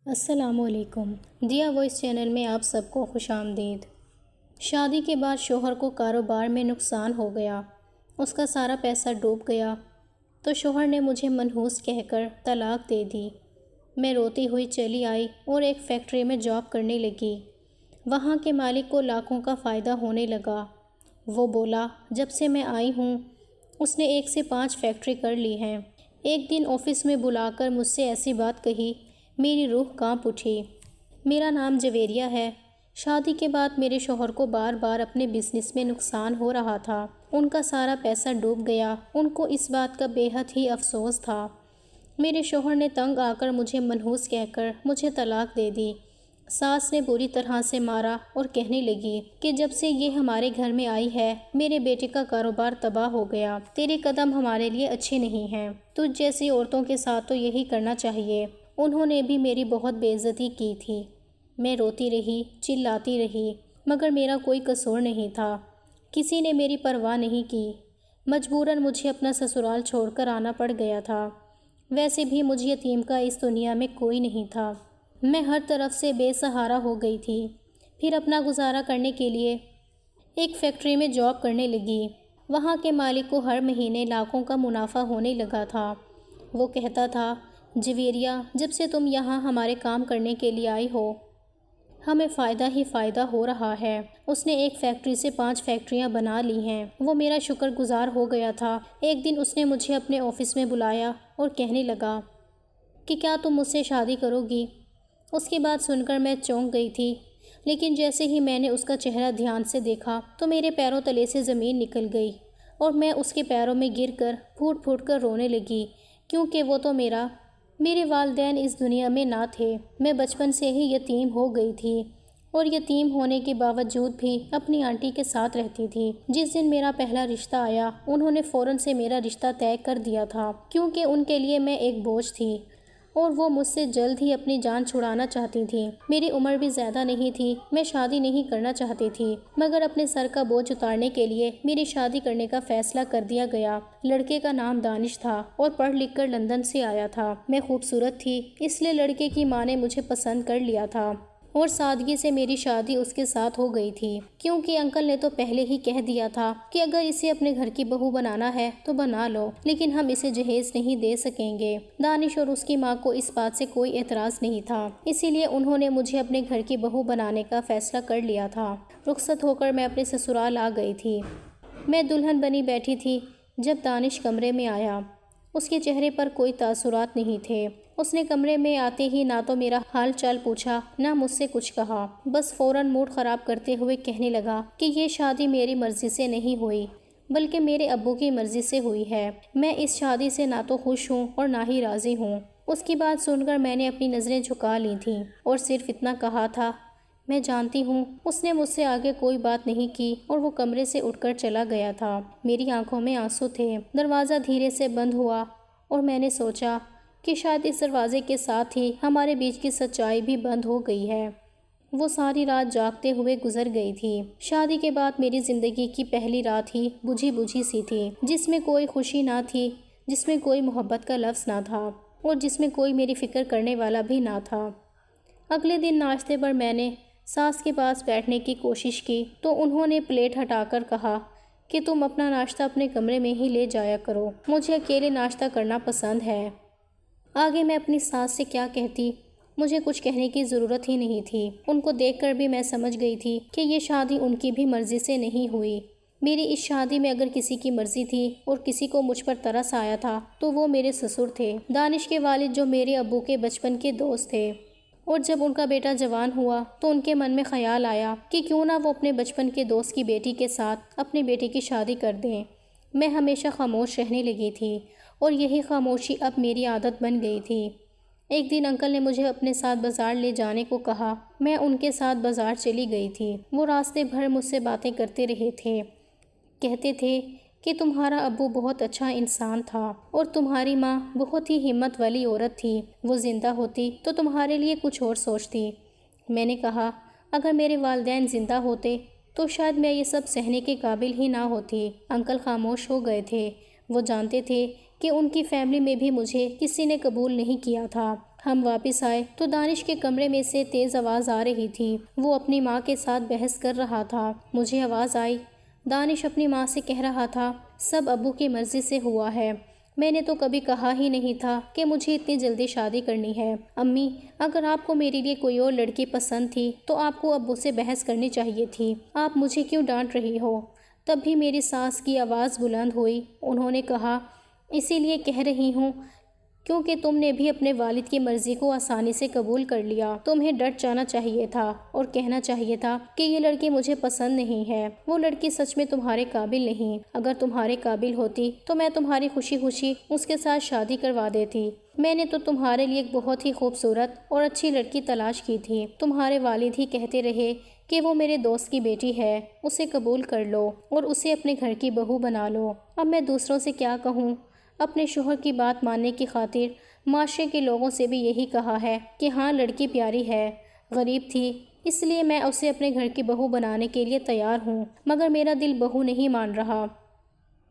السلام علیکم۔ دیا وائس چینل میں آپ سب کو خوش آمدید۔ شادی کے بعد شوہر کو کاروبار میں نقصان ہو گیا، اس کا سارا پیسہ ڈوب گیا تو شوہر نے مجھے منحوس کہہ کر طلاق دے دی۔ میں روتی ہوئی چلی آئی اور ایک فیکٹری میں جاب کرنے لگی۔ وہاں کے مالک کو لاکھوں کا فائدہ ہونے لگا۔ وہ بولا، جب سے میں آئی ہوں اس نے 1 سے 5 فیکٹری کر لی ہیں۔ ایک دن آفس میں بلا کر مجھ سے ایسی بات کہی، میری روح کانپ اٹھی۔ میرا نام جویریہ ہے۔ شادی کے بعد میرے شوہر کو بار بار اپنے بزنس میں نقصان ہو رہا تھا۔ ان کا سارا پیسہ ڈوب گیا۔ ان کو اس بات کا بے حد ہی افسوس تھا۔ میرے شوہر نے تنگ آ کر مجھے منحوس کہہ کر مجھے طلاق دے دی۔ ساس نے بری طرح سے مارا اور کہنے لگی کہ جب سے یہ ہمارے گھر میں آئی ہے میرے بیٹے کا کاروبار تباہ ہو گیا۔ تیرے قدم ہمارے لیے اچھے نہیں ہیں۔ تجھ جیسی عورتوں کے ساتھ تو یہی کرنا چاہیے۔ انہوں نے بھی میری بہت بے عزتی کی تھی۔ میں روتی رہی، چلاتی رہی، مگر میرا کوئی قصور نہیں تھا۔ کسی نے میری پرواہ نہیں کی۔ مجبوراً مجھے اپنا سسرال چھوڑ کر آنا پڑ گیا تھا۔ ویسے بھی مجھ یتیم کا اس دنیا میں کوئی نہیں تھا۔ میں ہر طرف سے بے سہارا ہو گئی تھی۔ پھر اپنا گزارا کرنے کے لیے ایک فیکٹری میں جاب کرنے لگی۔ وہاں کے مالک کو ہر مہینے لاکھوں کا منافع ہونے لگا تھا۔ وہ کہتا تھا، جویریہ، جب سے تم یہاں ہمارے کام کرنے کے لیے آئی ہو ہمیں فائدہ ہی فائدہ ہو رہا ہے۔ اس نے ایک فیکٹری سے 5 فیکٹریاں بنا لی ہیں۔ وہ میرا شکر گزار ہو گیا تھا۔ ایک دن اس نے مجھے اپنے آفس میں بلایا اور کہنے لگا کہ کیا تم مجھ سے شادی کرو گی؟ اس کی بات سن کر میں چونک گئی تھی، لیکن جیسے ہی میں نے اس کا چہرہ دھیان سے دیکھا تو میرے پیروں تلے سے زمین نکل گئی اور میں اس کے پیروں میں گر کر پھوٹ پھوٹ کر رونے لگی، کیونکہ وہ تو میرے والدین اس دنیا میں نہ تھے۔ میں بچپن سے ہی یتیم ہو گئی تھی اور یتیم ہونے کے باوجود بھی اپنی آنٹی کے ساتھ رہتی تھی۔ جس دن میرا پہلا رشتہ آیا انہوں نے فوراً سے میرا رشتہ طے کر دیا تھا، کیونکہ ان کے لیے میں ایک بوجھ تھی اور وہ مجھ سے جلد ہی اپنی جان چھڑانا چاہتی تھیں۔ میری عمر بھی زیادہ نہیں تھی، میں شادی نہیں کرنا چاہتی تھی، مگر اپنے سر کا بوجھ اتارنے کے لیے میری شادی کرنے کا فیصلہ کر دیا گیا۔ لڑکے کا نام دانش تھا اور پڑھ لکھ کر لندن سے آیا تھا۔ میں خوبصورت تھی، اس لیے لڑکے کی ماں نے مجھے پسند کر لیا تھا اور سادگی سے میری شادی اس کے ساتھ ہو گئی تھی، کیونکہ انکل نے تو پہلے ہی کہہ دیا تھا کہ اگر اسے اپنے گھر کی بہو بنانا ہے تو بنا لو، لیکن ہم اسے جہیز نہیں دے سکیں گے۔ دانش اور اس کی ماں کو اس بات سے کوئی اعتراض نہیں تھا، اسی لیے انہوں نے مجھے اپنے گھر کی بہو بنانے کا فیصلہ کر لیا تھا۔ رخصت ہو کر میں اپنے سسرال آ گئی تھی۔ میں دلہن بنی بیٹھی تھی جب دانش کمرے میں آیا۔ اس کے چہرے پر کوئی تاثرات نہیں تھے۔ اس نے کمرے میں آتے ہی نہ تو میرا حال چال پوچھا، نہ مجھ سے کچھ کہا، بس فوراً موڈ خراب کرتے ہوئے کہنے لگا کہ یہ شادی میری مرضی سے نہیں ہوئی بلکہ میرے ابو کی مرضی سے ہوئی ہے۔ میں اس شادی سے نہ تو خوش ہوں اور نہ ہی راضی ہوں۔ اس کی بات سن کر میں نے اپنی نظریں جھکا لی تھیں اور صرف اتنا کہا تھا، میں جانتی ہوں۔ اس نے مجھ سے آگے کوئی بات نہیں کی اور وہ کمرے سے اٹھ کر چلا گیا تھا۔ میری آنکھوں میں آنسو تھے۔ دروازہ دھیرے سے بند ہوا اور میں نے سوچا کہ شاید اس دروازے کے ساتھ ہی ہمارے بیچ کی سچائی بھی بند ہو گئی ہے۔ وہ ساری رات جاگتے ہوئے گزر گئی تھی۔ شادی کے بعد میری زندگی کی پہلی رات ہی بجھی بجھی سی تھی، جس میں کوئی خوشی نہ تھی، جس میں کوئی محبت کا لفظ نہ تھا اور جس میں کوئی میری فکر کرنے والا بھی نہ تھا۔ اگلے دن ناشتے پر میں نے ساس کے پاس بیٹھنے کی کوشش کی تو انہوں نے پلیٹ ہٹا کر کہا کہ تم اپنا ناشتہ اپنے کمرے میں ہی لے جایا کرو، مجھے اکیلے ناشتہ کرنا پسند ہے۔ آگے میں اپنی ساس سے کیا کہتی؟ مجھے کچھ کہنے کی ضرورت ہی نہیں تھی۔ ان کو دیکھ کر بھی میں سمجھ گئی تھی کہ یہ شادی ان کی بھی مرضی سے نہیں ہوئی۔ میری اس شادی میں اگر کسی کی مرضی تھی اور کسی کو مجھ پر ترس آیا تھا تو وہ میرے سسر تھے، دانش کے والد، جو میرے ابو کے بچپن کے دوست تھے۔ اور جب ان کا بیٹا جوان ہوا تو ان کے من میں خیال آیا کہ کیوں نہ وہ اپنے بچپن کے دوست کی بیٹی کے ساتھ اپنے بیٹے کی شادی کر دیں۔ میں ہمیشہ خاموش رہنے لگی تھی اور یہی خاموشی اب میری عادت بن گئی تھی۔ ایک دن انکل نے مجھے اپنے ساتھ بازار لے جانے کو کہا۔ میں ان کے ساتھ بازار چلی گئی تھی۔ وہ راستے بھر مجھ سے باتیں کرتے رہے تھے، کہتے تھے کہ تمہارا ابو بہت اچھا انسان تھا اور تمہاری ماں بہت ہی ہمت والی عورت تھی، وہ زندہ ہوتی تو تمہارے لیے کچھ اور سوچتی۔ میں نے کہا، اگر میرے والدین زندہ ہوتے تو شاید میں یہ سب سہنے کے قابل ہی نہ ہوتی۔ انکل خاموش ہو گئے تھے۔ وہ جانتے تھے کہ ان کی فیملی میں بھی مجھے کسی نے قبول نہیں کیا تھا۔ ہم واپس آئے تو دانش کے کمرے میں سے تیز آواز آ رہی تھی۔ وہ اپنی ماں کے ساتھ بحث کر رہا تھا۔ مجھے آواز آئی۔ دانش اپنی ماں سے کہہ رہا تھا، سب ابو کی مرضی سے ہوا ہے۔ میں نے تو کبھی کہا ہی نہیں تھا کہ مجھے اتنی جلدی شادی کرنی ہے۔ امی، اگر آپ کو میرے لیے کوئی اور لڑکی پسند تھی تو آپ کو ابو سے بحث کرنی چاہیے تھی۔ آپ مجھے کیوں ڈانٹ رہی ہو؟ تب بھی میری ساس کی آواز بلند ہوئی۔ انہوں نے کہا، اسی لیے کہہ رہی ہوں کیونکہ تم نے بھی اپنے والد کی مرضی کو آسانی سے قبول کر لیا۔ تمہیں ڈٹ جانا چاہیے تھا اور کہنا چاہیے تھا کہ یہ لڑکی مجھے پسند نہیں ہے۔ وہ لڑکی سچ میں تمہارے قابل نہیں۔ اگر تمہارے قابل ہوتی تو میں تمہاری خوشی خوشی اس کے ساتھ شادی کروا دیتی۔ میں نے تو تمہارے لیے ایک بہت ہی خوبصورت اور اچھی لڑکی تلاش کی تھی۔ تمہارے والد ہی کہتے رہے کہ وہ میرے دوست کی بیٹی ہے، اسے قبول کر لو اور اسے اپنے گھر کی بہو بنا لو۔ اب میں دوسروں سے کیا کہوں؟ اپنے شوہر کی بات ماننے کی خاطر معاشرے کے لوگوں سے بھی یہی کہا ہے کہ ہاں لڑکی پیاری ہے، غریب تھی، اس لیے میں اسے اپنے گھر کی بہو بنانے کے لیے تیار ہوں، مگر میرا دل بہو نہیں مان رہا۔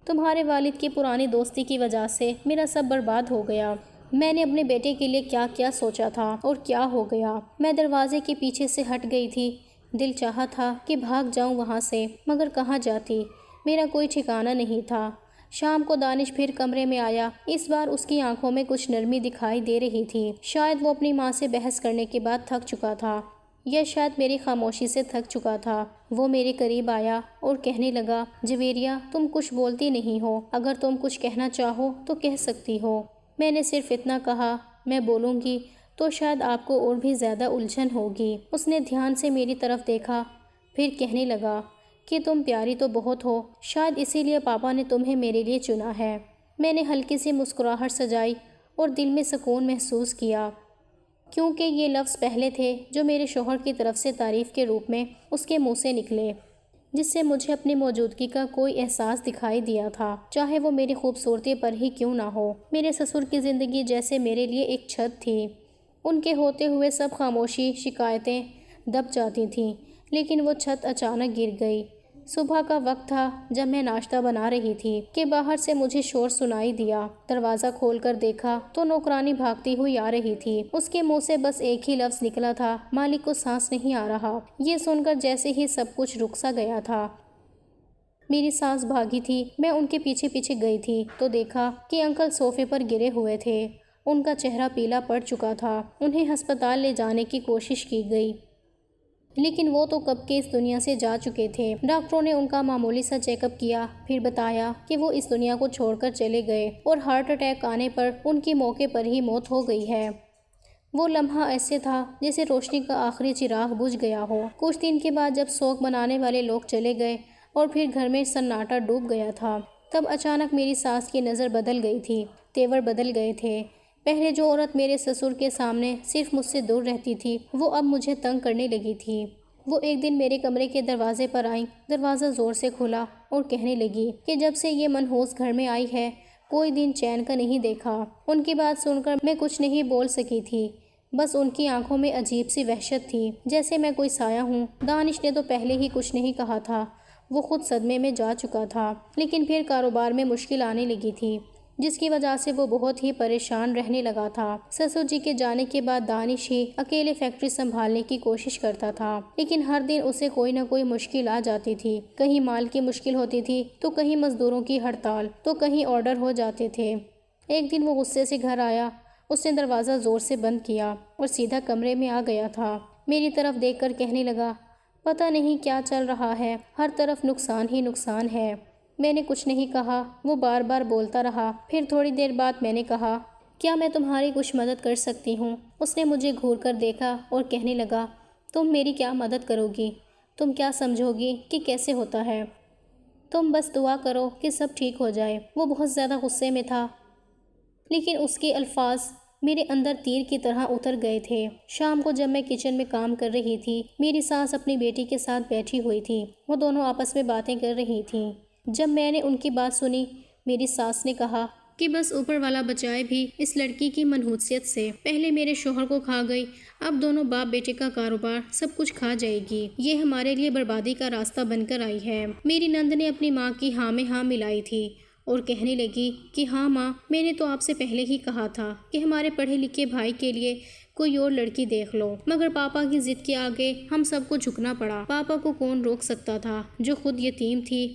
تمہارے والد کی پرانی دوستی کی وجہ سے میرا سب برباد ہو گیا۔ میں نے اپنے بیٹے کے لیے کیا کیا سوچا تھا اور کیا ہو گیا۔ میں دروازے کے پیچھے سے ہٹ گئی تھی۔ دل چاہا تھا کہ بھاگ جاؤں وہاں سے، مگر کہاں جاتی؟ میرا کوئی ٹھکانہ نہیں تھا۔ شام کو دانش پھر کمرے میں آیا۔ اس بار اس کی آنکھوں میں کچھ نرمی دکھائی دے رہی تھی۔ شاید وہ اپنی ماں سے بحث کرنے کے بعد تھک چکا تھا، یا شاید میری خاموشی سے تھک چکا تھا۔ وہ میرے قریب آیا اور کہنے لگا، جویریہ، تم کچھ بولتی نہیں ہو، اگر تم کچھ کہنا چاہو تو کہہ سکتی ہو۔ میں نے صرف اتنا کہا، میں بولوں گی تو شاید آپ کو اور بھی زیادہ الجھن ہوگی۔ اس نے دھیان سے میری طرف دیکھا، پھر کہنے لگا کہ تم پیاری تو بہت ہو، شاید اسی لیے پاپا نے تمہیں میرے لیے چنا ہے۔ میں نے ہلکی سی مسکراہٹ سجائی اور دل میں سکون محسوس کیا، کیونکہ یہ لفظ پہلے تھے جو میرے شوہر کی طرف سے تعریف کے روپ میں اس کے منہ سے نکلے، جس سے مجھے اپنی موجودگی کا کوئی احساس دکھائی دیا تھا، چاہے وہ میری خوبصورتی پر ہی کیوں نہ ہو۔ میرے سسر کی زندگی جیسے میرے لیے ایک چھت تھی۔ ان کے ہوتے ہوئے سب خاموشی، شکایتیں دب جاتی تھیں، لیکن وہ چھت اچانک گر گئی۔ صبح کا وقت تھا جب میں ناشتہ بنا رہی تھی کہ باہر سے مجھے شور سنائی دیا۔ دروازہ کھول کر دیکھا تو نوکرانی بھاگتی ہوئی آ رہی تھی۔ اس کے منہ سے بس ایک ہی لفظ نکلا تھا، مالک کو سانس نہیں آ رہا۔ یہ سن کر جیسے ہی سب کچھ رک سا گیا تھا۔ میری سانس بھاگی تھی۔ میں ان کے پیچھے پیچھے گئی تھی تو دیکھا کہ انکل صوفے پر گرے ہوئے تھے۔ ان کا چہرہ پیلا پڑ چکا تھا۔ انہیں ہسپتال لے جانے کی کوشش کی گئی، لیکن وہ تو کب کے اس دنیا سے جا چکے تھے۔ ڈاکٹروں نے ان کا معمولی سا چیک اپ کیا، پھر بتایا کہ وہ اس دنیا کو چھوڑ کر چلے گئے اور ہارٹ اٹیک آنے پر ان کی موقع پر ہی موت ہو گئی ہے۔ وہ لمحہ ایسے تھا جیسے روشنی کا آخری چراغ بجھ گیا ہو۔ کچھ دن کے بعد جب سوگ منانے والے لوگ چلے گئے اور پھر گھر میں سناٹا ڈوب گیا تھا، تب اچانک میری ساس کی نظر بدل گئی تھی، تیور بدل گئے تھے۔ پہلے جو عورت میرے سسر کے سامنے صرف مجھ سے دور رہتی تھی، وہ اب مجھے تنگ کرنے لگی تھی۔ وہ ایک دن میرے کمرے کے دروازے پر آئیں، دروازہ زور سے کھلا اور کہنے لگی کہ جب سے یہ منحوس گھر میں آئی ہے کوئی دن چین کا نہیں دیکھا۔ ان کی بات سن کر میں کچھ نہیں بول سکی تھی، بس ان کی آنکھوں میں عجیب سی وحشت تھی، جیسے میں کوئی سایہ ہوں۔ دانش نے تو پہلے ہی کچھ نہیں کہا تھا، وہ خود صدمے میں جا چکا تھا، لیکن پھر کاروبار میں مشکل آنے لگی تھی، جس کی وجہ سے وہ بہت ہی پریشان رہنے لگا تھا۔ سسر جی کے جانے کے بعد دانش ہی اکیلے فیکٹری سنبھالنے کی کوشش کرتا تھا، لیکن ہر دن اسے کوئی نہ کوئی مشکل آ جاتی تھی۔ کہیں مال کی مشکل ہوتی تھی تو کہیں مزدوروں کی ہڑتال، تو کہیں آرڈر ہو جاتے تھے۔ ایک دن وہ غصے سے گھر آیا، اس نے دروازہ زور سے بند کیا اور سیدھا کمرے میں آ گیا تھا۔ میری طرف دیکھ کر کہنے لگا، پتہ نہیں کیا چل رہا ہے، ہر طرف نقصان ہی نقصان ہے۔ میں نے کچھ نہیں کہا، وہ بار بار بولتا رہا۔ پھر تھوڑی دیر بعد میں نے کہا، کیا میں تمہاری کچھ مدد کر سکتی ہوں؟ اس نے مجھے گھور کر دیکھا اور کہنے لگا، تم میری کیا مدد کرو گی؟ تم کیا سمجھو گی کہ کیسے ہوتا ہے؟ تم بس دعا کرو کہ سب ٹھیک ہو جائے۔ وہ بہت زیادہ غصے میں تھا، لیکن اس کے الفاظ میرے اندر تیر کی طرح اتر گئے تھے۔ شام کو جب میں کچن میں کام کر رہی تھی، میری ساس اپنی بیٹی کے ساتھ بیٹھی ہوئی تھی، وہ دونوں آپس میں باتیں کر رہی تھیں۔ جب میں نے ان کی بات سنی، میری ساس نے کہا کہ بس اوپر والا بچائے بھی اس لڑکی کی منحوسیت سے، پہلے میرے شوہر کو کھا گئی، اب دونوں باپ بیٹے کا کاروبار سب کچھ کھا جائے گی۔ یہ ہمارے لیے بربادی کا راستہ بن کر آئی ہے۔ میری نند نے اپنی ماں کی ہاں میں ہاں ملائی تھی اور کہنے لگی کہ ہاں ماں، میں نے تو آپ سے پہلے ہی کہا تھا کہ ہمارے پڑھے لکھے بھائی کے لیے کوئی اور لڑکی دیکھ لو، مگر پاپا کی ضد کے آگے ہم سب کو جھکنا پڑا۔ پاپا کو کون روک سکتا تھا جو خود یتیم تھی،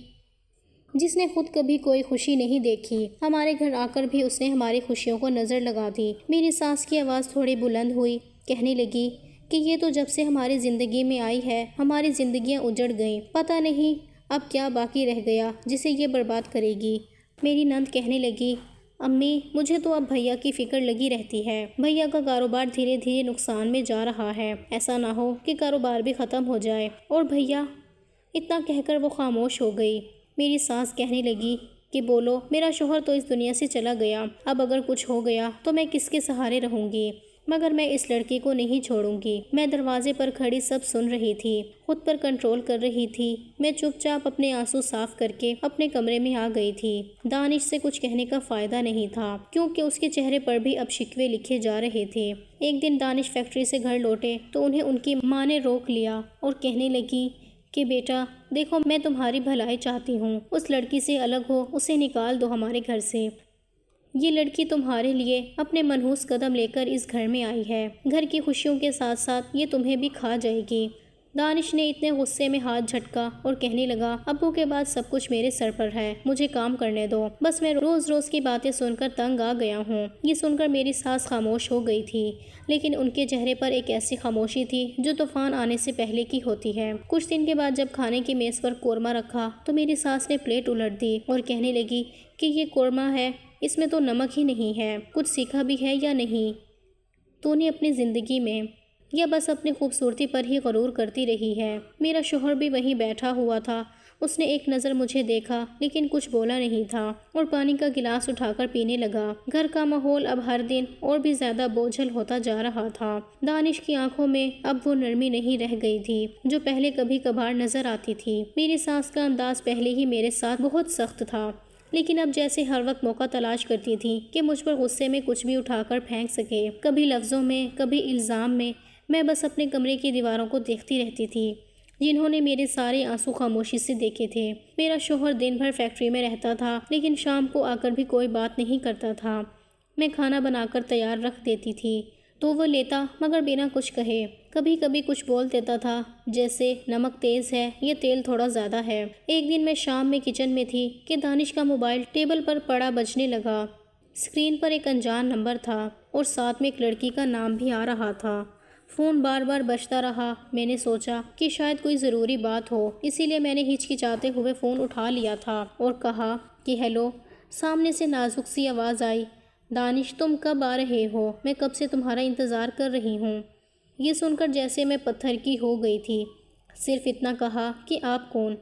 جس نے خود کبھی کوئی خوشی نہیں دیکھی۔ ہمارے گھر آ کر بھی اس نے ہماری خوشیوں کو نظر لگا دی۔ میری ساس کی آواز تھوڑی بلند ہوئی، کہنے لگی کہ یہ تو جب سے ہماری زندگی میں آئی ہے ہماری زندگیاں اجڑ گئیں، پتہ نہیں اب کیا باقی رہ گیا جسے یہ برباد کرے گی۔ میری نند کہنے لگی امی، مجھے تو اب بھیا کی فکر لگی رہتی ہے۔ بھیا کا کاروبار دھیرے دھیرے نقصان میں جا رہا ہے، ایسا نہ ہو کہ کاروبار بھی ختم ہو جائے۔ اور بھیا، اتنا کہہ کر وہ خاموش ہو گئی۔ میری ساس کہنے لگی کہ بولو، میرا شوہر تو اس دنیا سے چلا گیا، اب اگر کچھ ہو گیا تو میں کس کے سہارے رہوں گی؟ مگر میں اس لڑکی کو نہیں چھوڑوں گی۔ میں دروازے پر کھڑی سب سن رہی تھی، خود پر کنٹرول کر رہی تھی۔ میں چپ چاپ اپنے آنسو صاف کر کے اپنے کمرے میں آ گئی تھی۔ دانش سے کچھ کہنے کا فائدہ نہیں تھا کیونکہ اس کے چہرے پر بھی اب شکوے لکھے جا رہے تھے۔ ایک دن دانش فیکٹری سے گھر لوٹے تو انہیں ان کی ماں نے روک لیا اور کہنے لگی کہ بیٹا دیکھو، میں تمہاری بھلائی چاہتی ہوں، اس لڑکی سے الگ ہو، اسے نکال دو ہمارے گھر سے۔ یہ لڑکی تمہارے لیے اپنے منحوس قدم لے کر اس گھر میں آئی ہے، گھر کی خوشیوں کے ساتھ ساتھ یہ تمہیں بھی کھا جائے گی۔ دانش نے اتنے غصے میں ہاتھ جھٹکا اور کہنے لگا ابو کے بعد سب کچھ میرے سر پر ہے، مجھے کام کرنے دو، بس میں روز روز کی باتیں سن کر تنگ آ گیا ہوں۔ یہ سن کر میری ساس خاموش ہو گئی تھی، لیکن ان کے چہرے پر ایک ایسی خاموشی تھی جو طوفان آنے سے پہلے کی ہوتی ہے۔ کچھ دن کے بعد جب کھانے کی میز پر قورمہ رکھا تو میری ساس نے پلیٹ الٹ دی اور کہنے لگی کہ یہ قورمہ ہے، اس میں تو نمک ہی نہیں ہے، کچھ سیکھا بھی ہے یا نہیں تو نے اپنی زندگی میں، یا بس اپنی خوبصورتی پر ہی غرور کرتی رہی ہے؟ میرا شوہر بھی وہیں بیٹھا ہوا تھا، اس نے ایک نظر مجھے دیکھا لیکن کچھ بولا نہیں تھا اور پانی کا گلاس اٹھا کر پینے لگا۔ گھر کا ماحول اب ہر دن اور بھی زیادہ بوجھل ہوتا جا رہا تھا۔ دانش کی آنکھوں میں اب وہ نرمی نہیں رہ گئی تھی جو پہلے کبھی کبھار نظر آتی تھی۔ میری ساس کا انداز پہلے ہی میرے ساتھ بہت سخت تھا، لیکن اب جیسے ہر وقت موقع تلاش کرتی تھی کہ مجھ پر غصے میں کچھ بھی اٹھا کر پھینک سکے، کبھی لفظوں میں، کبھی الزام میں۔ میں بس اپنے کمرے کی دیواروں کو دیکھتی رہتی تھی جنہوں نے میرے سارے آنسو خاموشی سے دیکھے تھے۔ میرا شوہر دن بھر فیکٹری میں رہتا تھا لیکن شام کو آ کر بھی کوئی بات نہیں کرتا تھا۔ میں کھانا بنا کر تیار رکھ دیتی تھی تو وہ لیتا مگر بنا کچھ کہے۔ کبھی کبھی کچھ بول دیتا تھا جیسے نمک تیز ہے یا تیل تھوڑا زیادہ ہے۔ ایک دن میں شام میں کچن میں تھی کہ دانش کا موبائل ٹیبل پر پڑا بجنے لگا۔ اسکرین پر ایک انجان نمبر تھا اور ساتھ میں ایک لڑکی کا نام بھی آ رہا تھا۔ فون بار بار بجتا رہا۔ میں نے سوچا کہ شاید کوئی ضروری بات ہو، اسی لیے میں نے ہچکچاتے ہوئے فون اٹھا لیا تھا اور کہا کہ ہیلو۔ سامنے سے نازک سی آواز آئی، دانش تم کب آ رہے ہو؟ میں کب سے تمہارا انتظار کر رہی ہوں۔ یہ سن کر جیسے میں پتھر کی ہو گئی تھی، صرف اتنا کہا کہ آپ کون؟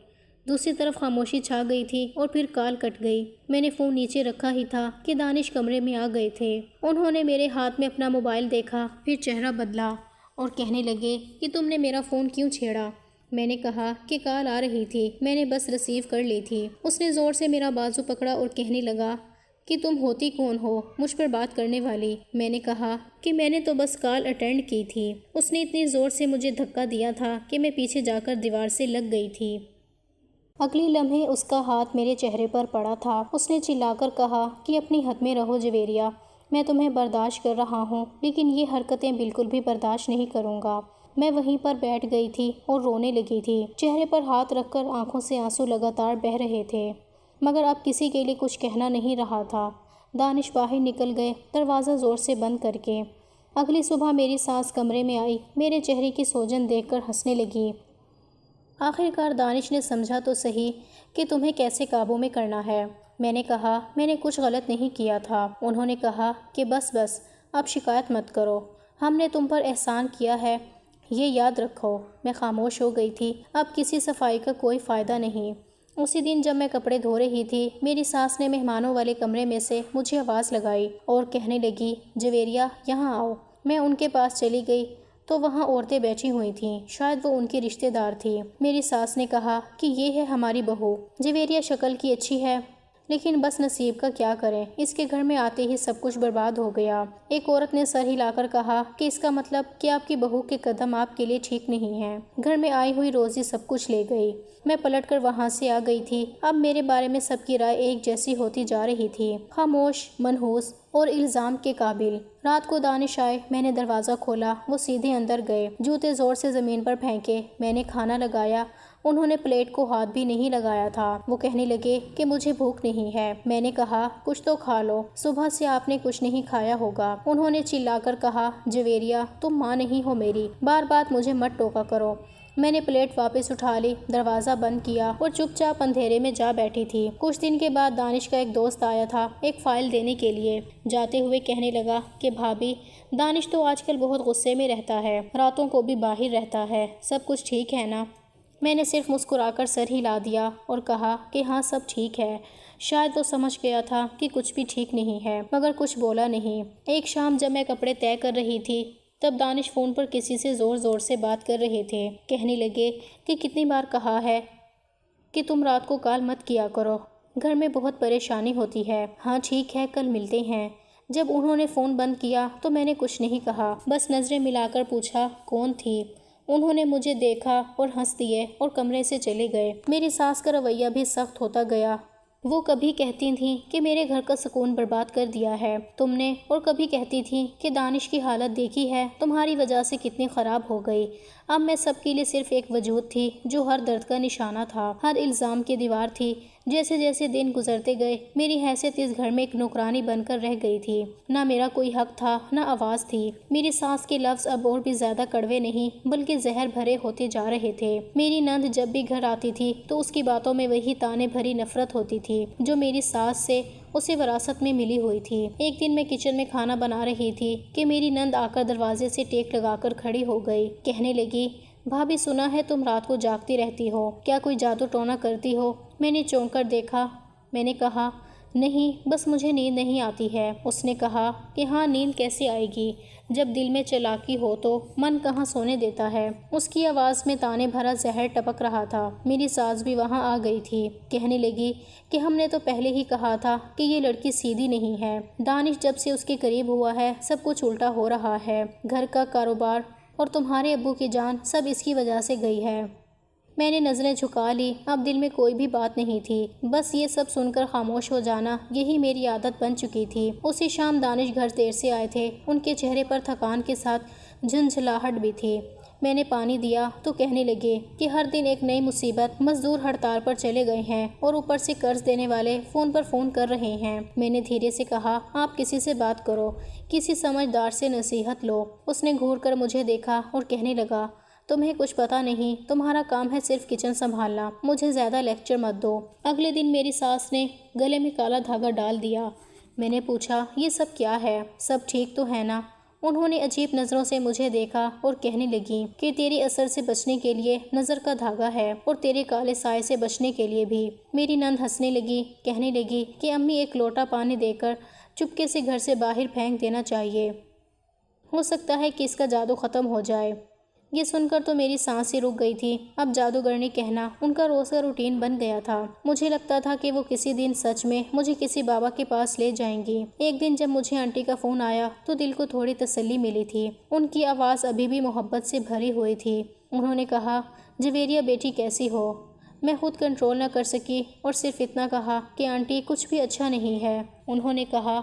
دوسری طرف خاموشی چھا گئی تھی اور پھر کال کٹ گئی۔ میں نے فون نیچے رکھا ہی تھا کہ دانش کمرے میں آ گئے تھے۔ انہوں نے میرے ہاتھ میں اپنا موبائل دیکھا، پھر چہرہ بدلا اور کہنے لگے کہ تم نے میرا فون کیوں چھیڑا؟ میں نے کہا کہ کال آ رہی تھی، میں نے بس ریسیو کر لی تھی۔ اس نے زور سے میرا بازو پکڑا اور کہنے لگا کہ تم ہوتی کون ہو مجھ پر بات کرنے والی؟ میں نے کہا کہ میں نے تو بس کال اٹینڈ کی تھی۔ اس نے اتنی زور سے مجھے دھکا دیا تھا کہ میں پیچھے جا کر دیوار سے لگ گئی تھی۔ اگلے لمحے اس کا ہاتھ میرے چہرے پر پڑا تھا۔ اس نے چلا کر کہا کہ اپنی حد میں رہو جویریہ، میں تمہیں برداشت کر رہا ہوں لیکن یہ حرکتیں بالکل بھی برداشت نہیں کروں گا۔ میں وہیں پر بیٹھ گئی تھی اور رونے لگی تھی، چہرے پر ہاتھ رکھ کر آنکھوں سے آنسو لگاتار بہہ رہے تھے، مگر اب کسی کے لیے کچھ کہنا نہیں رہا تھا۔ دانش باہر نکل گئے، دروازہ زور سے بند کر کے۔ اگلی صبح میری ساس کمرے میں آئی، میرے چہرے کی سوجن دیکھ کر ہنسنے لگی۔ آخر کار دانش نے سمجھا تو صحیح کہ تمہیں کیسے قابو میں کرنا ہے۔ میں نے کہا میں نے کچھ غلط نہیں کیا تھا۔ انہوں نے کہا کہ بس اب شکایت مت کرو، ہم نے تم پر احسان کیا ہے، یہ یاد رکھو۔ میں خاموش ہو گئی تھی، اب کسی صفائی کا کوئی فائدہ نہیں۔ اسی دن جب میں کپڑے دھو رہی تھی، میری ساس نے مہمانوں والے کمرے میں سے مجھے آواز لگائی اور کہنے لگی جویریہ یہاں آؤ۔ میں ان کے پاس چلی گئی تو وہاں عورتیں بیٹھی ہوئی تھیں، شاید وہ ان کی رشتہ دار تھی۔ میری ساس نے کہا کہ یہ ہے ہماری بہو، جویریہ شکل کی اچھی ہے لیکن بس نصیب کا کیا کریں، اس کے گھر میں آتے ہی سب کچھ برباد ہو گیا۔ ایک عورت نے سر ہلا کر کہا کہ اس کا مطلب کہ آپ کی بہو کے قدم آپ کے لیے ٹھیک نہیں ہیں۔ گھر میں آئی ہوئی روزی سب کچھ لے گئی۔ میں پلٹ کر وہاں سے آ گئی تھی۔ اب میرے بارے میں سب کی رائے ایک جیسی ہوتی جا رہی تھی، خاموش، منحوس اور الزام کے قابل۔ رات کو دانش آئے، میں نے دروازہ کھولا، وہ سیدھے اندر گئے، جوتے زور سے زمین پر پھینکے۔ میں نے کھانا لگایا، انہوں نے پلیٹ کو ہاتھ بھی نہیں لگایا تھا۔ وہ کہنے لگے کہ مجھے بھوک نہیں ہے۔ میں نے کہا کچھ تو کھا لو، صبح سے آپ نے کچھ نہیں کھایا ہوگا۔ انہوں نے چلا کر کہا جویریہ تم ماں نہیں ہو میری، بار بار مجھے مت ٹوکا کرو۔ میں نے پلیٹ واپس اٹھا لی، دروازہ بند کیا اور چپ چاپ اندھیرے میں جا بیٹھی تھی۔ کچھ دن کے بعد دانش کا ایک دوست آیا تھا ایک فائل دینے کے لیے۔ جاتے ہوئے کہنے لگا کہ بھابی دانش تو آج کل بہت غصے میں رہتا ہے، راتوں کو بھی باہر رہتا ہے، سب کچھ ٹھیک ہے نا؟ میں نے صرف مسکرا کر سر ہلا دیا اور کہا کہ ہاں سب ٹھیک ہے۔ شاید وہ سمجھ گیا تھا کہ کچھ بھی ٹھیک نہیں ہے، مگر کچھ بولا نہیں۔ ایک شام جب میں کپڑے طے کر رہی تھی تب دانش فون پر کسی سے زور زور سے بات کر رہے تھے۔ کہنے لگے کہ کتنی بار کہا ہے کہ تم رات کو کال مت کیا کرو، گھر میں بہت پریشانی ہوتی ہے۔ ہاں ٹھیک ہے، کل ملتے ہیں۔ جب انہوں نے فون بند کیا تو میں نے کچھ نہیں کہا، بس نظریں ملا کر پوچھا کون تھی؟ انہوں نے مجھے دیکھا اور ہنس دیے اور کمرے سے چلے گئے۔ میری ساس کا رویہ بھی سخت ہوتا گیا۔ وہ کبھی کہتی تھیں کہ میرے گھر کا سکون برباد کر دیا ہے تم نے، اور کبھی کہتی تھیں کہ دانش کی حالت دیکھی ہے تمہاری وجہ سے کتنی خراب ہو گئی۔ اب میں سب کے لیے صرف ایک وجود تھی جو ہر درد کا نشانہ تھا، ہر الزام کی دیوار تھی۔ جیسے جیسے دن گزرتے گئے میری حیثیت اس گھر میں ایک نوکرانی بن کر رہ گئی تھی۔ نہ میرا کوئی حق تھا نہ آواز تھی۔ میری ساس کے لفظ اب اور بھی زیادہ کڑوے نہیں بلکہ زہر بھرے ہوتے جا رہے تھے۔ میری نند جب بھی گھر آتی تھی تو اس کی باتوں میں وہی تانے بھری نفرت ہوتی تھی جو میری ساس سے اسے وراثت میں ملی ہوئی تھی۔ ایک دن میں کچن میں کھانا بنا رہی تھی کہ میری نند آ کر دروازے سے ٹیک لگا کر کھڑی ہو گئی۔ کہنے لگی بھابی سنا ہے تم رات کو جاگتی رہتی ہو، کیا کوئی جادو ٹونا کرتی ہو؟ میں نے چونک کر دیکھا۔ میں نے کہا نہیں، بس مجھے نیند نہیں آتی ہے۔ اس نے کہا کہ ہاں نیند کیسے آئے گی جب دل میں چلاکی ہو تو من کہاں سونے دیتا ہے۔ اس کی آواز میں تانے بھرا زہر ٹپک رہا تھا۔ میری ساس بھی وہاں آ گئی تھی۔ کہنے لگی کہ ہم نے تو پہلے ہی کہا تھا کہ یہ لڑکی سیدھی نہیں ہے۔ دانش جب سے اس کے قریب ہوا ہے سب کچھ الٹا ہو رہا ہے، گھر کا کاروبار اور تمہارے ابو کی جان سب اس کی وجہ سے گئی ہے۔ میں نے نظریں جھکا لی، اب دل میں کوئی بھی بات نہیں تھی، بس یہ سب سن کر خاموش ہو جانا یہی میری عادت بن چکی تھی۔ اسی شام دانش گھر دیر سے آئے تھے، ان کے چہرے پر تھکان کے ساتھ جھنجھلاہٹ بھی تھی۔ میں نے پانی دیا تو کہنے لگے کہ ہر دن ایک نئی مصیبت، مزدور ہڑتال پر چلے گئے ہیں اور اوپر سے قرض دینے والے فون پر فون کر رہے ہیں۔ میں نے دھیرے سے کہا آپ کسی سے بات کرو، کسی سمجھدار سے نصیحت لو۔ اس نے گھور کر مجھے دیکھا اور کہنے لگا تمہیں کچھ پتا نہیں، تمہارا کام ہے صرف کچن سنبھالنا، مجھے زیادہ لیکچر مت دو۔ اگلے دن میری ساس نے گلے میں کالا دھاگا ڈال دیا۔ میں نے پوچھا یہ سب کیا ہے، سب ٹھیک تو ہے نا؟ انہوں نے عجیب نظروں سے مجھے دیکھا اور کہنے لگی کہ تیری اثر سے بچنے کے لیے نظر کا دھاگا ہے اور تیرے کالے سائے سے بچنے کے لیے بھی۔ میری نند ہنسنے لگی، کہنے لگی کہ امی ایک لوٹا پانی دے کر چپکے سے گھر سے باہر پھینک دینا چاہیے، ہو سکتا ہے کہ اس کا جادو ختم ہو جائے۔ یہ سن کر تو میری سانس ہی رک گئی تھی۔ اب جادوگرنی کہنا ان کا روز کا روٹین بن گیا تھا۔ مجھے لگتا تھا کہ وہ کسی دن سچ میں مجھے کسی بابا کے پاس لے جائیں گی۔ ایک دن جب مجھے آنٹی کا فون آیا تو دل کو تھوڑی تسلی ملی تھی۔ ان کی آواز ابھی بھی محبت سے بھری ہوئی تھی۔ انہوں نے کہا جویریہ بیٹی کیسی ہو؟ میں خود کنٹرول نہ کر سکی اور صرف اتنا کہا کہ آنٹی کچھ بھی اچھا نہیں ہے۔ انہوں نے کہا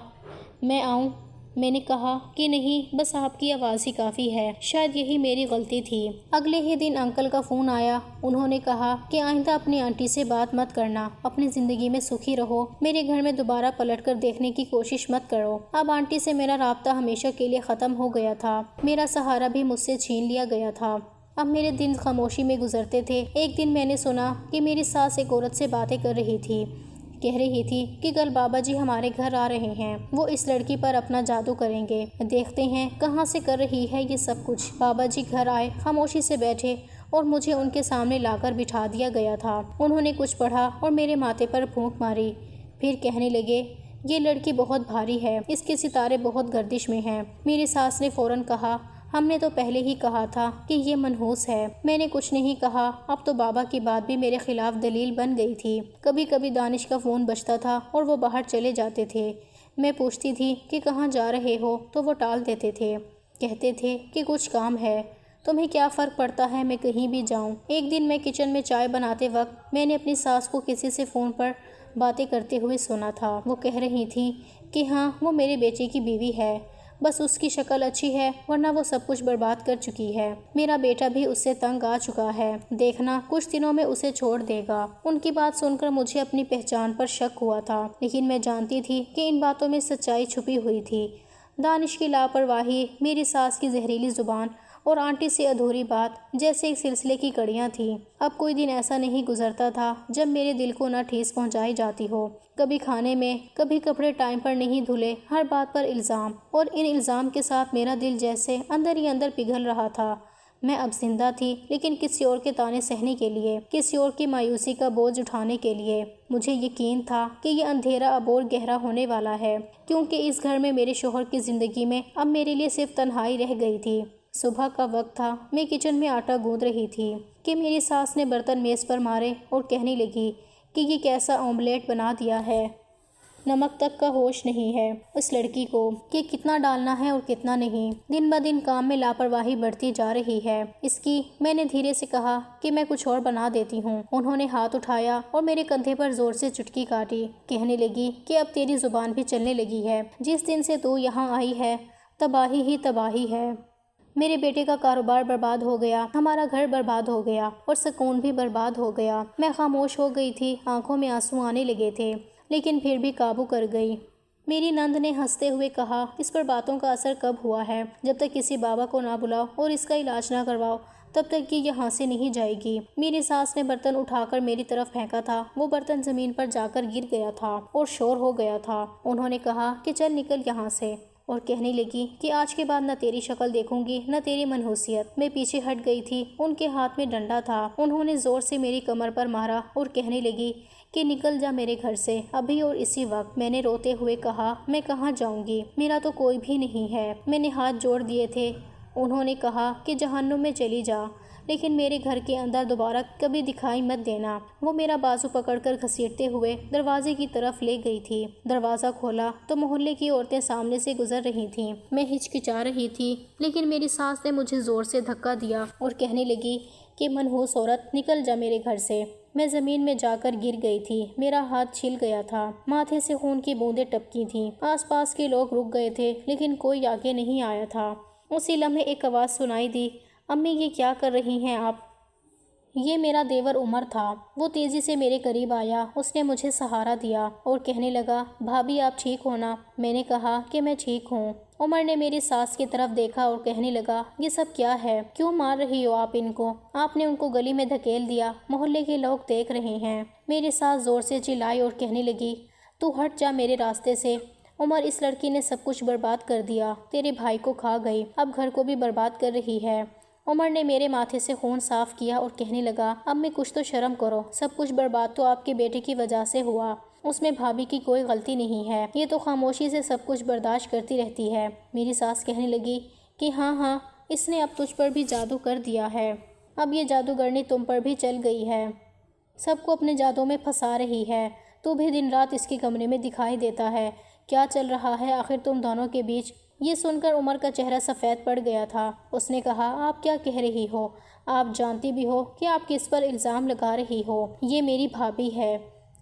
میں آؤں؟ میں نے کہا کہ نہیں، بس آپ کی آواز ہی کافی ہے، شاید یہی میری غلطی تھی۔ اگلے ہی دن انکل کا فون آیا۔ انہوں نے کہا کہ آئندہ اپنی آنٹی سے بات مت کرنا، اپنی زندگی میں سکھی رہو، میرے گھر میں دوبارہ پلٹ کر دیکھنے کی کوشش مت کرو۔ اب آنٹی سے میرا رابطہ ہمیشہ کے لیے ختم ہو گیا تھا، میرا سہارا بھی مجھ سے چھین لیا گیا تھا۔ اب میرے دن خاموشی میں گزرتے تھے۔ ایک دن میں نے سنا کہ میری ساس ایک عورت سے باتیں کر رہی تھی، کہہ رہی تھی کہ کل بابا جی ہمارے گھر آ رہے ہیں، وہ اس لڑکی پر اپنا جادو کریں گے، دیکھتے ہیں کہاں سے کر رہی ہے یہ سب کچھ۔ بابا جی گھر آئے، خاموشی سے بیٹھے اور مجھے ان کے سامنے لا کر بٹھا دیا گیا تھا۔ انہوں نے کچھ پڑھا اور میرے ماتھے پر پھونک ماری، پھر کہنے لگے یہ لڑکی بہت بھاری ہے، اس کے ستارے بہت گردش میں ہیں۔ میری ساس نے فوراً کہا ہم نے تو پہلے ہی کہا تھا کہ یہ منحوس ہے۔ میں نے کچھ نہیں کہا۔ اب تو بابا کی بات بھی میرے خلاف دلیل بن گئی تھی۔ کبھی کبھی دانش کا فون بجتا تھا اور وہ باہر چلے جاتے تھے۔ میں پوچھتی تھی کہ کہاں جا رہے ہو تو وہ ٹال دیتے تھے، کہتے تھے کہ کچھ کام ہے۔ تمہیں کیا فرق پڑتا ہے میں کہیں بھی جاؤں؟ ایک دن میں کچن میں چائے بناتے وقت میں نے اپنی ساس کو کسی سے فون پر باتیں کرتے ہوئے سنا تھا۔ وہ کہہ رہی تھی کہ ہاں وہ میرے بیٹے کی بیوی ہے، بس اس کی شکل اچھی ہے ورنہ وہ سب کچھ برباد کر چکی ہے۔ میرا بیٹا بھی اس سے تنگ آ چکا ہے، دیکھنا کچھ دنوں میں اسے چھوڑ دے گا۔ ان کی بات سن کر مجھے اپنی پہچان پر شک ہوا تھا، لیکن میں جانتی تھی کہ ان باتوں میں سچائی چھپی ہوئی تھی۔ دانش کی لاپرواہی، میری ساس کی زہریلی زبان اور آنٹی سے ادھوری بات جیسے ایک سلسلے کی کڑیاں تھیں۔ اب کوئی دن ایسا نہیں گزرتا تھا جب میرے دل کو نہ ٹھیس پہنچائی جاتی ہو۔ کبھی کھانے میں، کبھی کپڑے ٹائم پر نہیں دھلے، ہر بات پر الزام، اور ان الزام کے ساتھ میرا دل جیسے اندر ہی اندر پگھل رہا تھا۔ میں اب زندہ تھی، لیکن کسی اور کے طعنے سہنے کے لیے، کسی اور کی مایوسی کا بوجھ اٹھانے کے لیے۔ مجھے یقین تھا کہ یہ اندھیرا اب اور گہرا ہونے والا ہے، کیونکہ اس گھر میں میرے شوہر کی زندگی میں اب میرے لیے صرف تنہائی رہ گئی تھی۔ صبح کا وقت تھا، میں کچن میں آٹا گوندھ رہی تھی کہ میری ساس نے برتن میز پر مارے اور کہنے لگی کہ یہ کیسا آملیٹ بنا دیا ہے، نمک تک کا ہوش نہیں ہے اس لڑکی کو کہ کتنا ڈالنا ہے اور کتنا نہیں۔ دن بہ دن کام میں لاپرواہی بڑھتی جا رہی ہے اس کی۔ میں نے دھیرے سے کہا کہ میں کچھ اور بنا دیتی ہوں۔ انہوں نے ہاتھ اٹھایا اور میرے کندھے پر زور سے چٹکی کاٹی، کہنے لگی کہ اب تیری زبان بھی چلنے لگی ہے۔ جس دن سے تو یہاں آئی ہے تباہی ہی تباہی ہے۔ میرے بیٹے کا کاروبار برباد ہو گیا، ہمارا گھر برباد ہو گیا اور سکون بھی برباد ہو گیا۔ میں خاموش ہو گئی تھی، آنکھوں میں آنسو آنے لگے تھے، لیکن پھر بھی قابو کر گئی۔ میری نند نے ہنستے ہوئے کہا، اس پر باتوں کا اثر کب ہوا ہے؟ جب تک کسی بابا کو نہ بلاؤ اور اس کا علاج نہ کرواؤ تب تک کہ یہ یہاں سے نہیں جائے گی۔ میری ساس نے برتن اٹھا کر میری طرف پھینکا تھا، وہ برتن زمین پر جا کر گر گیا تھا اور شور ہو گیا تھا۔ انہوں نے کہا کہ چل نکل یہاں سے، اور کہنے لگی کہ آج کے بعد نہ تیری شکل دیکھوں گی نہ تیری منحوسیت۔ میں پیچھے ہٹ گئی تھی، ان کے ہاتھ میں ڈنڈا تھا۔ انہوں نے زور سے میری کمر پر مارا اور کہنے لگی کہ نکل جا میرے گھر سے ابھی اور اسی وقت۔ میں نے روتے ہوئے کہا، میں کہاں جاؤں گی، میرا تو کوئی بھی نہیں ہے۔ میں نے ہاتھ جوڑ دیے تھے۔ انہوں نے کہا کہ جہنم میں چلی جا، لیکن میرے گھر کے اندر دوبارہ کبھی دکھائی مت دینا۔ وہ میرا بازو پکڑ کر گھسیٹتے ہوئے دروازے کی طرف لے گئی تھی۔ دروازہ کھولا تو محلے کی عورتیں سامنے سے گزر رہی تھیں۔ میں ہچکچا رہی تھی، لیکن میری ساس نے مجھے زور سے دھکا دیا اور کہنے لگی کہ منحوس عورت نکل جا میرے گھر سے۔ میں زمین میں جا کر گر گئی تھی، میرا ہاتھ چھل گیا تھا، ماتھے سے خون کی بوندیں ٹپکی تھیں۔ آس پاس کے لوگ رک گئے تھے، لیکن کوئی آگے نہیں آیا تھا۔ اسی لمحے ایک آواز سنائی دی، امی یہ کیا کر رہی ہیں آپ؟ یہ میرا دیور عمر تھا۔ وہ تیزی سے میرے قریب آیا، اس نے مجھے سہارا دیا اور کہنے لگا، بھابھی آپ ٹھیک ہو نا؟ میں نے کہا کہ میں ٹھیک ہوں۔ عمر نے میری ساس کی طرف دیکھا اور کہنے لگا، یہ سب کیا ہے؟ کیوں مار رہی ہو آپ ان کو؟ آپ نے ان کو گلی میں دھکیل دیا، محلے کے لوگ دیکھ رہے ہیں۔ میری ساس زور سے چلائی اور کہنے لگی، تو ہٹ جا میرے راستے سے۔ عمر، اس لڑکی نے سب کچھ برباد کر دیا، تیرے بھائی کو کھا گئی، اب گھر کو بھی برباد کر رہی ہے۔ عمر نے میرے ماتھے سے خون صاف کیا اور کہنے لگا، اب میں کچھ تو شرم کرو، سب کچھ برباد تو آپ کے بیٹے کی وجہ سے ہوا، اس میں بھابھی کی کوئی غلطی نہیں ہے، یہ تو خاموشی سے سب کچھ برداشت کرتی رہتی ہے۔ میری ساس کہنے لگی کہ ہاں اس نے اب تجھ پر بھی جادو کر دیا ہے، اب یہ جادوگرنی تم پر بھی چل گئی ہے، سب کو اپنے جادو میں پھنسا رہی ہے، تو بھی دن رات اس کے کمرے میں دکھائی دیتا ہے، کیا چل رہا ہے آخر تم دونوں کے بیچ؟ یہ سن کر عمر کا چہرہ سفید پڑ گیا تھا۔ اس نے کہا، آپ کیا کہہ رہی ہو؟ آپ جانتی بھی ہو کہ آپ کس پر الزام لگا رہی ہو، یہ میری بھابھی ہے۔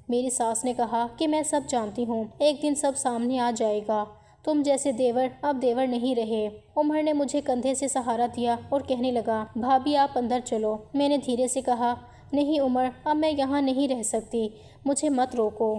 میری ساس نے کہا کہ میں سب جانتی ہوں، ایک دن سب سامنے آ جائے گا، تم جیسے دیور اب دیور نہیں رہے۔ عمر نے مجھے کندھے سے سہارا دیا اور کہنے لگا، بھابھی آپ اندر چلو۔ میں نے دھیرے سے کہا، نہیں عمر، اب میں یہاں نہیں رہ سکتی، مجھے مت روکو۔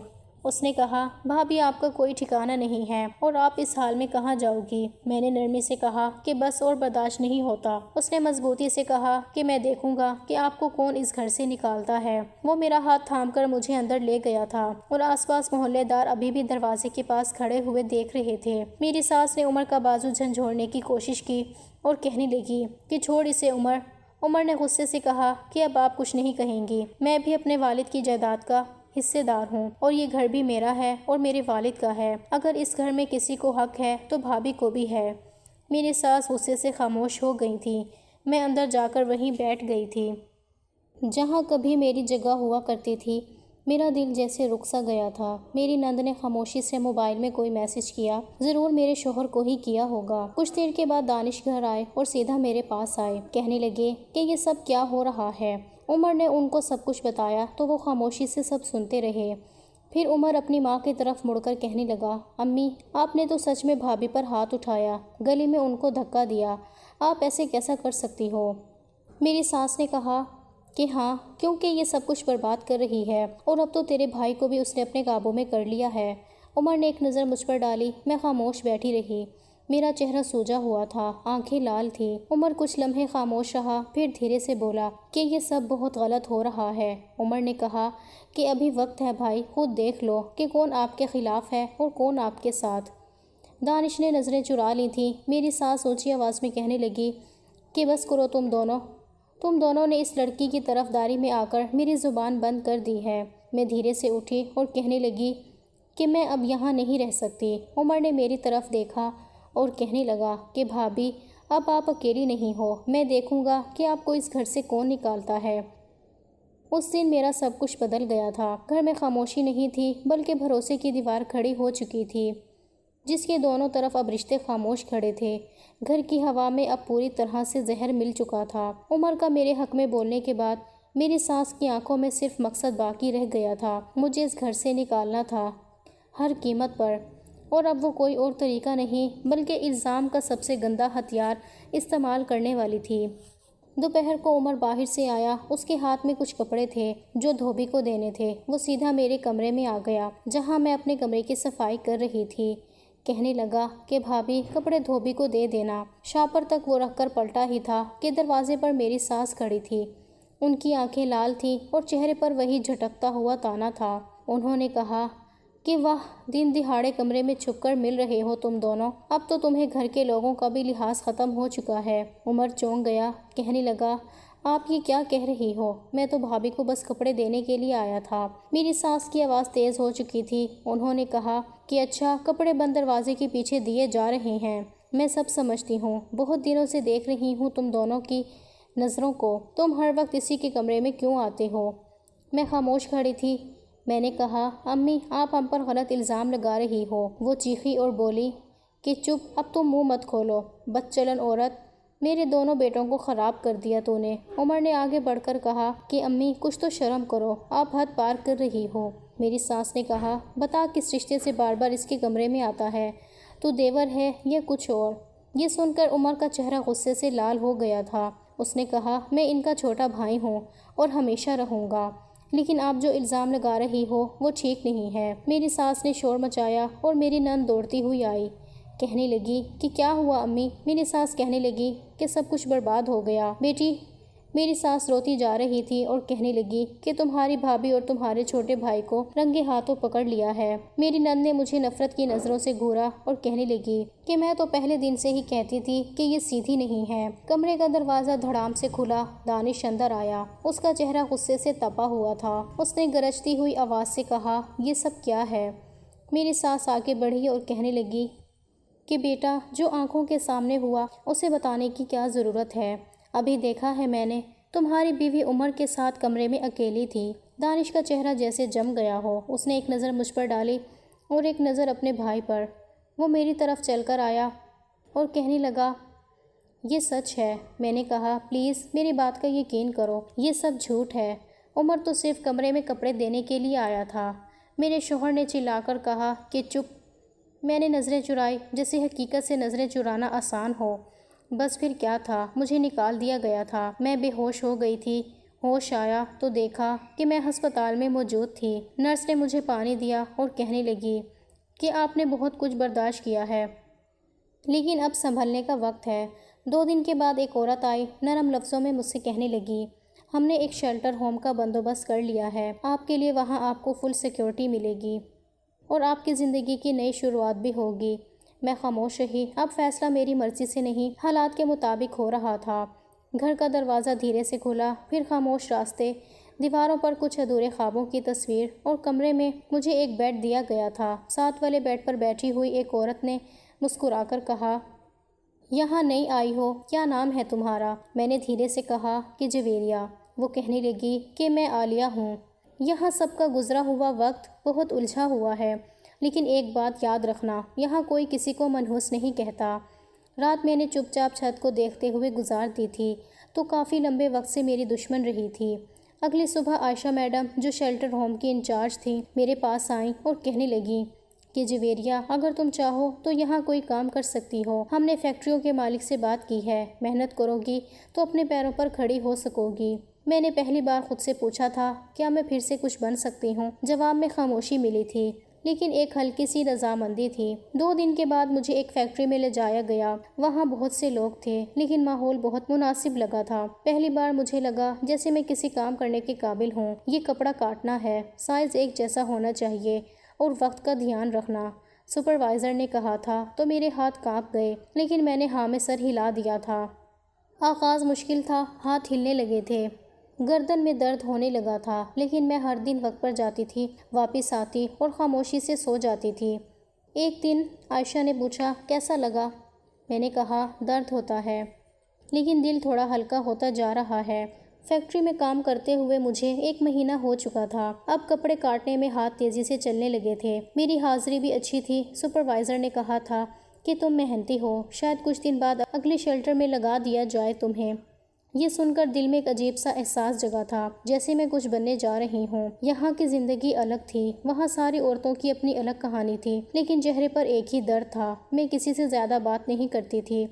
اس نے کہا، بھابھی آپ کا کوئی ٹھکانہ نہیں ہے اور آپ اس حال میں کہاں جاؤ گی؟ میں نے نرمی سے کہا کہ بس اور برداشت نہیں ہوتا۔ اس نے مضبوطی سے کہا کہ میں دیکھوں گا کہ آپ کو کون اس گھر سے نکالتا ہے۔ وہ میرا ہاتھ تھام کر مجھے اندر لے گیا تھا اور آس پاس محلے دار ابھی بھی دروازے کے پاس کھڑے ہوئے دیکھ رہے تھے۔ میری ساس نے عمر کا بازو جھنجھوڑنے کی کوشش کی اور کہنے لگی کہ چھوڑ اسے عمر۔ عمر نے غصے سے کہا کہ اب آپ کچھ نہیں کہیں گی، میں بھی اپنے والد کی جائیداد کا حصے دار ہوں اور یہ گھر بھی میرا ہے اور میرے والد کا ہے، اگر اس گھر میں کسی کو حق ہے تو بھابھی کو بھی ہے۔ میری ساس غصے سے خاموش ہو گئی تھی۔ میں اندر جا کر وہیں بیٹھ گئی تھی جہاں کبھی میری جگہ ہوا کرتی تھی۔ میرا دل جیسے رک سا گیا تھا۔ میری نند نے خاموشی سے موبائل میں کوئی میسج کیا، ضرور میرے شوہر کو ہی کیا ہوگا۔ کچھ دیر کے بعد دانش گھر آئے اور سیدھا میرے پاس آئے، کہنے لگے کہ یہ سب کیا ہو رہا ہے۔ عمر نے ان کو سب کچھ بتایا تو وہ خاموشی سے سب سنتے رہے۔ پھر عمر اپنی ماں کی طرف مڑ کر کہنے لگا، امی آپ نے تو سچ میں بھابھی پر ہاتھ اٹھایا، گلی میں ان کو دھکا دیا، آپ ایسے کیسا کر سکتی ہو؟ میری ساس نے کہا کہ ہاں، کیونکہ یہ سب کچھ برباد کر رہی ہے، اور اب تو تیرے بھائی کو بھی اس نے اپنے قابو میں کر لیا ہے۔ عمر نے ایک نظر مجھ پر ڈالی۔ میں خاموش بیٹھی رہی۔ میرا چہرہ سوجا ہوا تھا، آنکھیں لال تھیں۔ عمر کچھ لمحے خاموش رہا، پھر دھیرے سے بولا کہ یہ سب بہت غلط ہو رہا ہے۔ عمر نے کہا کہ ابھی وقت ہے بھائی، خود دیکھ لو کہ کون آپ کے خلاف ہے اور کون آپ کے ساتھ۔ دانش نے نظریں چرا لی تھیں۔ میری ساس اونچی آواز میں کہنے لگی کہ بس کرو تم دونوں نے اس لڑکی کی طرفداری میں آ کر میری زبان بند کر دی ہے۔ میں دھیرے سے اٹھی اور کہنے لگی کہ میں اب یہاں نہیں رہ سکتی۔ عمر نے میری طرف دیکھا اور کہنے لگا کہ بھابھی اب آپ اکیلی نہیں ہو، میں دیکھوں گا کہ آپ کو اس گھر سے کون نکالتا ہے۔ اس دن میرا سب کچھ بدل گیا تھا۔ گھر میں خاموشی نہیں تھی، بلکہ بھروسے کی دیوار کھڑی ہو چکی تھی، جس کے دونوں طرف اب رشتے خاموش کھڑے تھے۔ گھر کی ہوا میں اب پوری طرح سے زہر مل چکا تھا۔ عمر کا میرے حق میں بولنے کے بعد میری ساس کی آنکھوں میں صرف مقصد باقی رہ گیا تھا، مجھے اس گھر سے نکالنا تھا ہر قیمت پر، اور اب وہ کوئی اور طریقہ نہیں بلکہ الزام کا سب سے گندا ہتھیار استعمال کرنے والی تھی۔ دوپہر کو عمر باہر سے آیا، اس کے ہاتھ میں کچھ کپڑے تھے جو دھوبی کو دینے تھے۔ وہ سیدھا میرے کمرے میں آ گیا جہاں میں اپنے کمرے کی صفائی کر رہی تھی۔ کہنے لگا کہ بھابھی کپڑے دھوبی کو دے دینا۔ شاپر تک وہ رکھ کر پلٹا ہی تھا کہ دروازے پر میری ساس کھڑی تھی۔ ان کی آنکھیں لال تھیں اور چہرے پر وہی جھٹکتا ہوا تانا تھا۔ انہوں نے کہا کہ واہ، دن دہاڑے کمرے میں چھپ کر مل رہے ہو تم دونوں، اب تو تمہیں گھر کے لوگوں کا بھی لحاظ ختم ہو چکا ہے۔ عمر چونک گیا، کہنے لگا آپ یہ کیا کہہ رہی ہو؟ میں تو بھابھی کو بس کپڑے دینے کے لیے آیا تھا۔ میری ساس کی آواز تیز ہو چکی تھی۔ انہوں نے کہا کہ اچھا، کپڑے بند دروازے کے پیچھے دیے جا رہے ہیں، میں سب سمجھتی ہوں، بہت دنوں سے دیکھ رہی ہوں تم دونوں کی نظروں کو، تم ہر وقت اسی کے کمرے میں کیوں آتے ہو؟ میں خاموش کھڑی تھی۔ میں نے کہا امی آپ ہم پر غلط الزام لگا رہی ہو۔ وہ چیخی اور بولی کہ چپ، اب تم منہ مت کھولو، بدچلن عورت، میرے دونوں بیٹوں کو خراب کر دیا تو نے۔ عمر نے آگے بڑھ کر کہا کہ امی کچھ تو شرم کرو، آپ حد پار کر رہی ہو۔ میری ساس نے کہا بتا کس رشتے سے بار بار اس کے کمرے میں آتا ہے، تو دیور ہے یا کچھ اور؟ یہ سن کر عمر کا چہرہ غصے سے لال ہو گیا تھا۔ اس نے کہا میں ان کا چھوٹا بھائی ہوں اور ہمیشہ رہوں گا، لیکن آپ جو الزام لگا رہی ہو وہ ٹھیک نہیں ہے۔ میری ساس نے شور مچایا اور میری نند دوڑتی ہوئی آئی، کہنے لگی کہ کیا ہوا امی؟ میری ساس کہنے لگی کہ سب کچھ برباد ہو گیا بیٹی۔ میری ساس روتی جا رہی تھی اور کہنے لگی کہ تمہاری بھابھی اور تمہارے چھوٹے بھائی کو رنگے ہاتھوں پکڑ لیا ہے۔ میری نند نے مجھے نفرت کی نظروں سے گھورا اور کہنے لگی کہ میں تو پہلے دن سے ہی کہتی تھی کہ یہ سیدھی نہیں ہے۔ کمرے کا دروازہ دھڑام سے کھلا، دانش اندر آیا۔ اس کا چہرہ غصے سے تپا ہوا تھا۔ اس نے گرجتی ہوئی آواز سے کہا یہ سب کیا ہے؟ میری ساس آگے بڑھی اور کہنے لگی کہ بیٹا جو آنکھوں کے سامنے ہوا اسے بتانے کی کیا ضرورت ہے؟ ابھی دیکھا ہے میں نے، تمہاری بیوی عمر کے ساتھ کمرے میں اکیلی تھی۔ دانش کا چہرہ جیسے جم گیا ہو۔ اس نے ایک نظر مجھ پر ڈالی اور ایک نظر اپنے بھائی پر۔ وہ میری طرف چل کر آیا اور کہنے لگا یہ سچ ہے۔ میں نے کہا پلیز میری بات کا یقین کرو، یہ سب جھوٹ ہے، عمر تو صرف کمرے میں کپڑے دینے کے لیے آیا تھا۔ میرے شوہر نے چلا کر کہا کہ چپ۔ میں نے نظریں چرائی، جیسے حقیقت سے نظریں چرانا آسان ہو۔ بس پھر کیا تھا، مجھے نکال دیا گیا تھا، میں بے ہوش ہو گئی تھی۔ ہوش آیا تو دیکھا کہ میں ہسپتال میں موجود تھی۔ نرس نے مجھے پانی دیا اور کہنے لگی کہ آپ نے بہت کچھ برداشت کیا ہے، لیکن اب سنبھلنے کا وقت ہے۔ 2 دن کے بعد ایک عورت آئی، نرم لفظوں میں مجھ سے کہنے لگی ہم نے ایک شیلٹر ہوم کا بندوبست کر لیا ہے، آپ کے لیے وہاں آپ کو فل سیکیورٹی ملے گی اور آپ کی زندگی کی نئی شروعات بھی ہوگی۔ میں خاموش رہی۔ اب فیصلہ میری مرضی سے نہیں، حالات کے مطابق ہو رہا تھا۔ گھر کا دروازہ دھیرے سے کھلا، پھر خاموش راستے، دیواروں پر کچھ ادھورے خوابوں کی تصویر، اور کمرے میں مجھے ایک بیڈ دیا گیا تھا۔ ساتھ والے بیڈ پر بیٹھی ہوئی ایک عورت نے مسکرا کر کہا یہاں نئی آئی ہو، کیا نام ہے تمہارا؟ میں نے دھیرے سے کہا کہ جویریہ۔ وہ کہنے لگی کہ میں عالیہ ہوں۔ یہاں سب کا گزرا ہوا وقت بہت الجھا ہوا ہے، لیکن ایک بات یاد رکھنا، یہاں کوئی کسی کو منحوس نہیں کہتا۔ رات میں نے چپ چاپ چھت کو دیکھتے ہوئے گزار دی تھی تو کافی لمبے وقت سے میری دشمن رہی تھی۔ اگلی صبح عائشہ میڈم، جو شیلٹر ہوم کی انچارج تھیں، میرے پاس آئیں اور کہنے لگیں کہ جویریہ، اگر تم چاہو تو یہاں کوئی کام کر سکتی ہو۔ ہم نے فیکٹریوں کے مالک سے بات کی ہے، محنت کرو گی تو اپنے پیروں پر کھڑی ہو سکو گی۔ میں نے پہلی بار خود سے پوچھا تھا، کیا میں پھر سے کچھ بن سکتی ہوں؟ جواب میں خاموشی ملی تھی، لیکن ایک ہلکی سی رضامندی تھی۔ 2 دن کے بعد مجھے ایک فیکٹری میں لے جایا گیا۔ وہاں بہت سے لوگ تھے، لیکن ماحول بہت مناسب لگا تھا۔ پہلی بار مجھے لگا جیسے میں کسی کام کرنے کے قابل ہوں۔ یہ کپڑا کاٹنا ہے، سائز ایک جیسا ہونا چاہیے اور وقت کا دھیان رکھنا، سپروائزر نے کہا تھا تو میرے ہاتھ کانپ گئے، لیکن میں نے ہاں میں سر ہلا دیا تھا۔ آغاز مشکل تھا، ہاتھ ہلنے لگے تھے، گردن میں درد ہونے لگا تھا، لیکن میں ہر دن وقت پر جاتی تھی، واپس آتی اور خاموشی سے سو جاتی تھی۔ ایک دن عائشہ نے پوچھا، کیسا لگا؟ میں نے کہا، درد ہوتا ہے، لیکن دل تھوڑا ہلکا ہوتا جا رہا ہے۔ فیکٹری میں کام کرتے ہوئے مجھے 1 مہینہ ہو چکا تھا۔ اب کپڑے کاٹنے میں ہاتھ تیزی سے چلنے لگے تھے۔ میری حاضری بھی اچھی تھی۔ سپروائزر نے کہا تھا کہ تم محنتی ہو، شاید کچھ دن بعد اگلے شیلٹر میں لگا دیا جائے تمہیں۔ یہ سن کر دل میں ایک عجیب سا احساس جگا تھا، جیسے میں کچھ بننے جا رہی ہوں۔ یہاں کی زندگی الگ تھی، وہاں ساری عورتوں کی اپنی الگ کہانی تھی، لیکن چہرے پر ایک ہی درد تھا۔ میں کسی سے زیادہ بات نہیں کرتی تھی،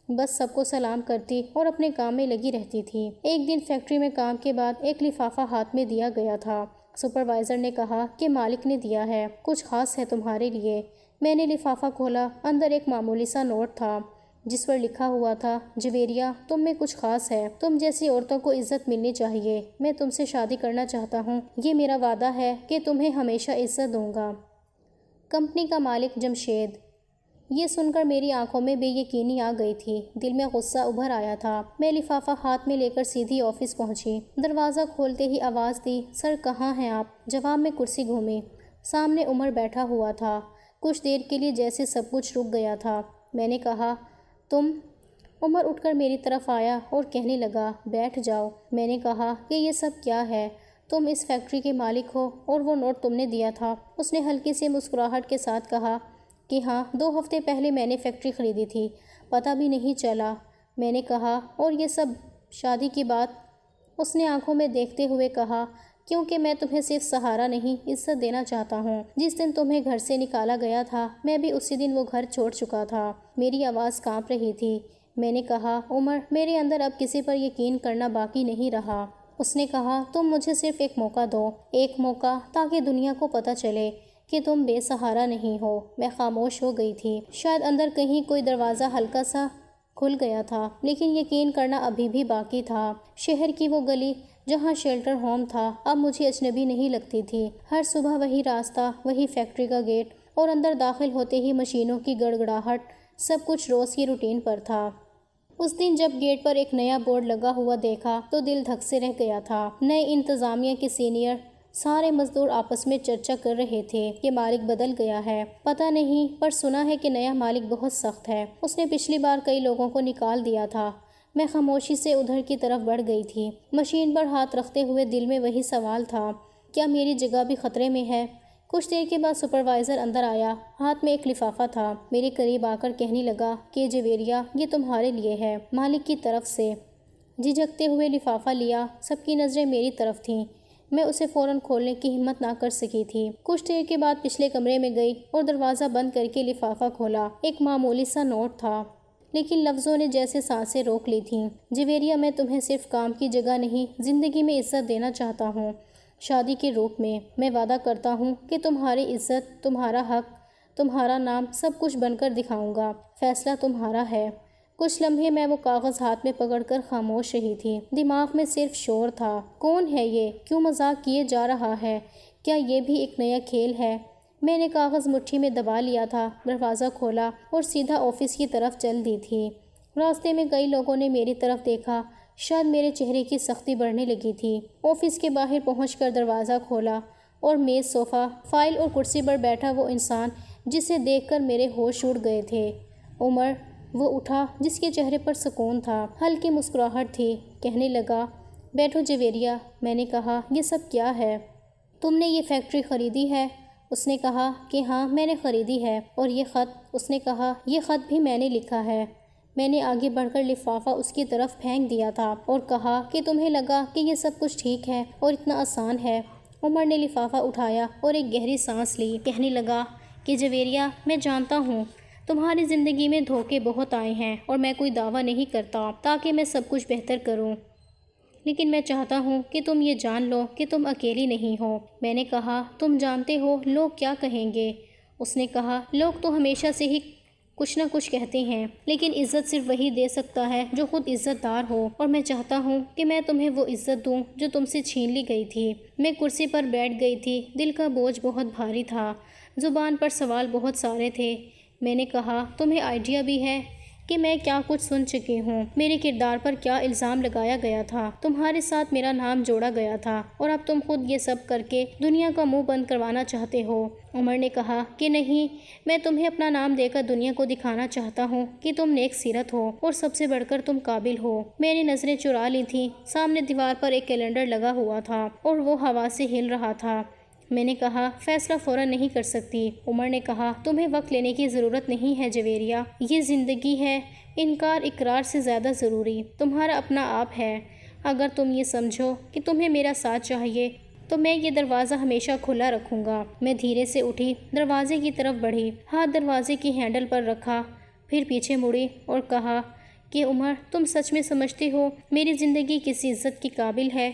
بس سب کو سلام کرتی اور اپنے کام میں لگی رہتی تھی۔ ایک دن فیکٹری میں کام کے بعد ایک لفافہ ہاتھ میں دیا گیا تھا۔ سپروائزر نے کہا کہ مالک نے دیا ہے، کچھ خاص ہے تمہارے لیے۔ میں نے لفافہ کھولا، اندر ایک معمولی سا نوٹ تھا جس پر لکھا ہوا تھا، جویریہ، تم میں کچھ خاص ہے، تم جیسی عورتوں کو عزت ملنی چاہیے، میں تم سے شادی کرنا چاہتا ہوں، یہ میرا وعدہ ہے کہ تمہیں ہمیشہ عزت دوں گا۔ کمپنی کا مالک جمشید۔ یہ سن کر میری آنکھوں میں بے یقینی آ گئی تھی، دل میں غصہ ابھر آیا تھا۔ میں لفافہ ہاتھ میں لے کر سیدھی آفس پہنچی۔ دروازہ کھولتے ہی آواز دی، سر کہاں ہیں آپ؟ جواب میں کرسی گھومی، سامنے عمر بیٹھا ہوا تھا۔ کچھ دیر کے لیے جیسے سب کچھ رک گیا تھا۔ میں نے کہا، تم؟ عمر اٹھ کر میری طرف آیا اور کہنے لگا، بیٹھ جاؤ۔ میں نے کہا کہ یہ سب کیا ہے؟ تم اس فیکٹری کے مالک ہو اور وہ نوٹ تم نے دیا تھا۔ اس نے ہلکی سی مسکراہٹ کے ساتھ کہا کہ ہاں، 2 ہفتے پہلے میں نے فیکٹری خریدی تھی، پتہ بھی نہیں چلا۔ میں نے کہا، اور یہ سب شادی کی بات؟ اس نے آنکھوں میں دیکھتے ہوئے کہا، کیونکہ میں تمہیں صرف سہارا نہیں، عزت دینا چاہتا ہوں۔ جس دن تمہیں گھر سے نکالا گیا تھا، میں بھی اسی دن وہ گھر چھوڑ چکا تھا۔ میری آواز کانپ رہی تھی۔ میں نے کہا، عمر، میرے اندر اب کسی پر یقین کرنا باقی نہیں رہا۔ اس نے کہا، تم مجھے صرف ایک موقع دو، ایک موقع، تاکہ دنیا کو پتہ چلے کہ تم بے سہارا نہیں ہو۔ میں خاموش ہو گئی تھی۔ شاید اندر کہیں کوئی دروازہ ہلکا سا کھل گیا تھا، لیکن یقین کرنا ابھی بھی باقی تھا۔ شہر کی وہ گلی جہاں شیلٹر ہوم تھا اب مجھے اجنبی نہیں لگتی تھی۔ ہر صبح وہی راستہ، وہی فیکٹری کا گیٹ، اور اندر داخل ہوتے ہی مشینوں کی گڑگڑاہٹ، سب کچھ روز کی روٹین پر تھا۔ اس دن جب گیٹ پر ایک نیا بورڈ لگا ہوا دیکھا تو دل دھک سے رہ گیا تھا۔ نئے انتظامیہ کے سینئر، سارے مزدور آپس میں چرچا کر رہے تھے کہ مالک بدل گیا ہے۔ پتہ نہیں، پر سنا ہے کہ نیا مالک بہت سخت ہے، اس نے پچھلی بار کئی لوگوں کو نکال دیا تھا۔ میں خاموشی سے ادھر کی طرف بڑھ گئی تھی، مشین پر ہاتھ رکھتے ہوئے دل میں وہی سوال تھا، کیا میری جگہ بھی خطرے میں ہے؟ کچھ دیر کے بعد سپروائزر اندر آیا، ہاتھ میں ایک لفافہ تھا۔ میرے قریب آ کر کہنے لگا کہ جویریہ، یہ تمہارے لیے ہے، مالک کی طرف سے۔ جھجکتے ہوئے لفافہ لیا، سب کی نظریں میری طرف تھیں۔ میں اسے فوراً کھولنے کی ہمت نہ کر سکی تھی۔ کچھ دیر کے بعد پچھلے کمرے میں گئی اور دروازہ بند کر کے لفافہ کھولا۔ ایک معمولی سا نوٹ تھا، لیکن لفظوں نے جیسے سانسیں روک لی تھیں۔ جویریہ، میں تمہیں صرف کام کی جگہ نہیں، زندگی میں عزت دینا چاہتا ہوں، شادی کے روپ میں۔ میں وعدہ کرتا ہوں کہ تمہاری عزت، تمہارا حق، تمہارا نام، سب کچھ بن کر دکھاؤں گا۔ فیصلہ تمہارا ہے۔ کچھ لمحے میں وہ کاغذ ہاتھ میں پکڑ کر خاموش رہی تھی۔ دماغ میں صرف شور تھا، کون ہے یہ؟ کیوں مذاق کیے جا رہا ہے؟ کیا یہ بھی ایک نیا کھیل ہے؟ میں نے کاغذ مٹھی میں دبا لیا تھا، دروازہ کھولا اور سیدھا آفس کی طرف چل دی تھی۔ راستے میں کئی لوگوں نے میری طرف دیکھا، شاید میرے چہرے کی سختی بڑھنے لگی تھی۔ آفس کے باہر پہنچ کر دروازہ کھولا اور میز، صوفہ، فائل اور کرسی پر بیٹھا وہ انسان جسے دیکھ کر میرے ہوش اڑ گئے تھے۔ عمر، وہ اٹھا جس کے چہرے پر سکون تھا، ہلکی مسکراہٹ تھی۔ کہنے لگا، بیٹھو جویریہ۔ میں نے کہا، یہ سب کیا ہے؟ تم نے یہ فیکٹری خریدی ہے؟ اس نے کہا کہ ہاں میں نے خریدی ہے۔ اور یہ خط؟ اس نے کہا، یہ خط بھی میں نے لکھا ہے۔ میں نے آگے بڑھ کر لفافہ اس کی طرف پھینک دیا تھا اور کہا کہ تمہیں لگا کہ یہ سب کچھ ٹھیک ہے اور اتنا آسان ہے۔ عمر نے لفافہ اٹھایا اور ایک گہری سانس لی۔ کہنے لگا کہ جویریہ، میں جانتا ہوں تمہاری زندگی میں دھوکے بہت آئے ہیں اور میں کوئی دعویٰ نہیں کرتا تاکہ میں سب کچھ بہتر کروں، لیکن میں چاہتا ہوں کہ تم یہ جان لو کہ تم اکیلی نہیں ہو۔ میں نے کہا، تم جانتے ہو لوگ کیا کہیں گے؟ اس نے کہا، لوگ تو ہمیشہ سے ہی کچھ نہ کچھ کہتے ہیں، لیکن عزت صرف وہی دے سکتا ہے جو خود عزت دار ہو، اور میں چاہتا ہوں کہ میں تمہیں وہ عزت دوں جو تم سے چھین لی گئی تھی۔ میں کرسی پر بیٹھ گئی تھی، دل کا بوجھ بہت بھاری تھا، زبان پر سوال بہت سارے تھے۔ میں نے کہا، تمہیں آئیڈیا بھی ہے کہ میں کیا کچھ سن چکی ہوں، میرے کردار پر کیا الزام لگایا گیا تھا، تمہارے ساتھ میرا نام جوڑا گیا تھا، اور اب تم خود یہ سب کر کے دنیا کا منہ بند کروانا چاہتے ہو؟ عمر نے کہا کہ نہیں، میں تمہیں اپنا نام دے کر دنیا کو دکھانا چاہتا ہوں کہ تم نیک سیرت ہو اور سب سے بڑھ کر تم قابل ہو۔ میری نظریں چرا لی تھیں، سامنے دیوار پر ایک کیلنڈر لگا ہوا تھا اور وہ ہوا سے ہل رہا تھا۔ میں نے کہا، فیصلہ فوراً نہیں کر سکتی۔ عمر نے کہا، تمہیں وقت لینے کی ضرورت نہیں ہے جویریہ، یہ زندگی ہے، انکار اقرار سے زیادہ ضروری تمہارا اپنا آپ ہے۔ اگر تم یہ سمجھو کہ تمہیں میرا ساتھ چاہیے تو میں یہ دروازہ ہمیشہ کھلا رکھوں گا۔ میں دھیرے سے اٹھی، دروازے کی طرف بڑھی، ہاتھ دروازے کی ہینڈل پر رکھا، پھر پیچھے مڑی اور کہا کہ عمر، تم سچ میں سمجھتے ہو میری زندگی کسی عزت کی قابل ہے؟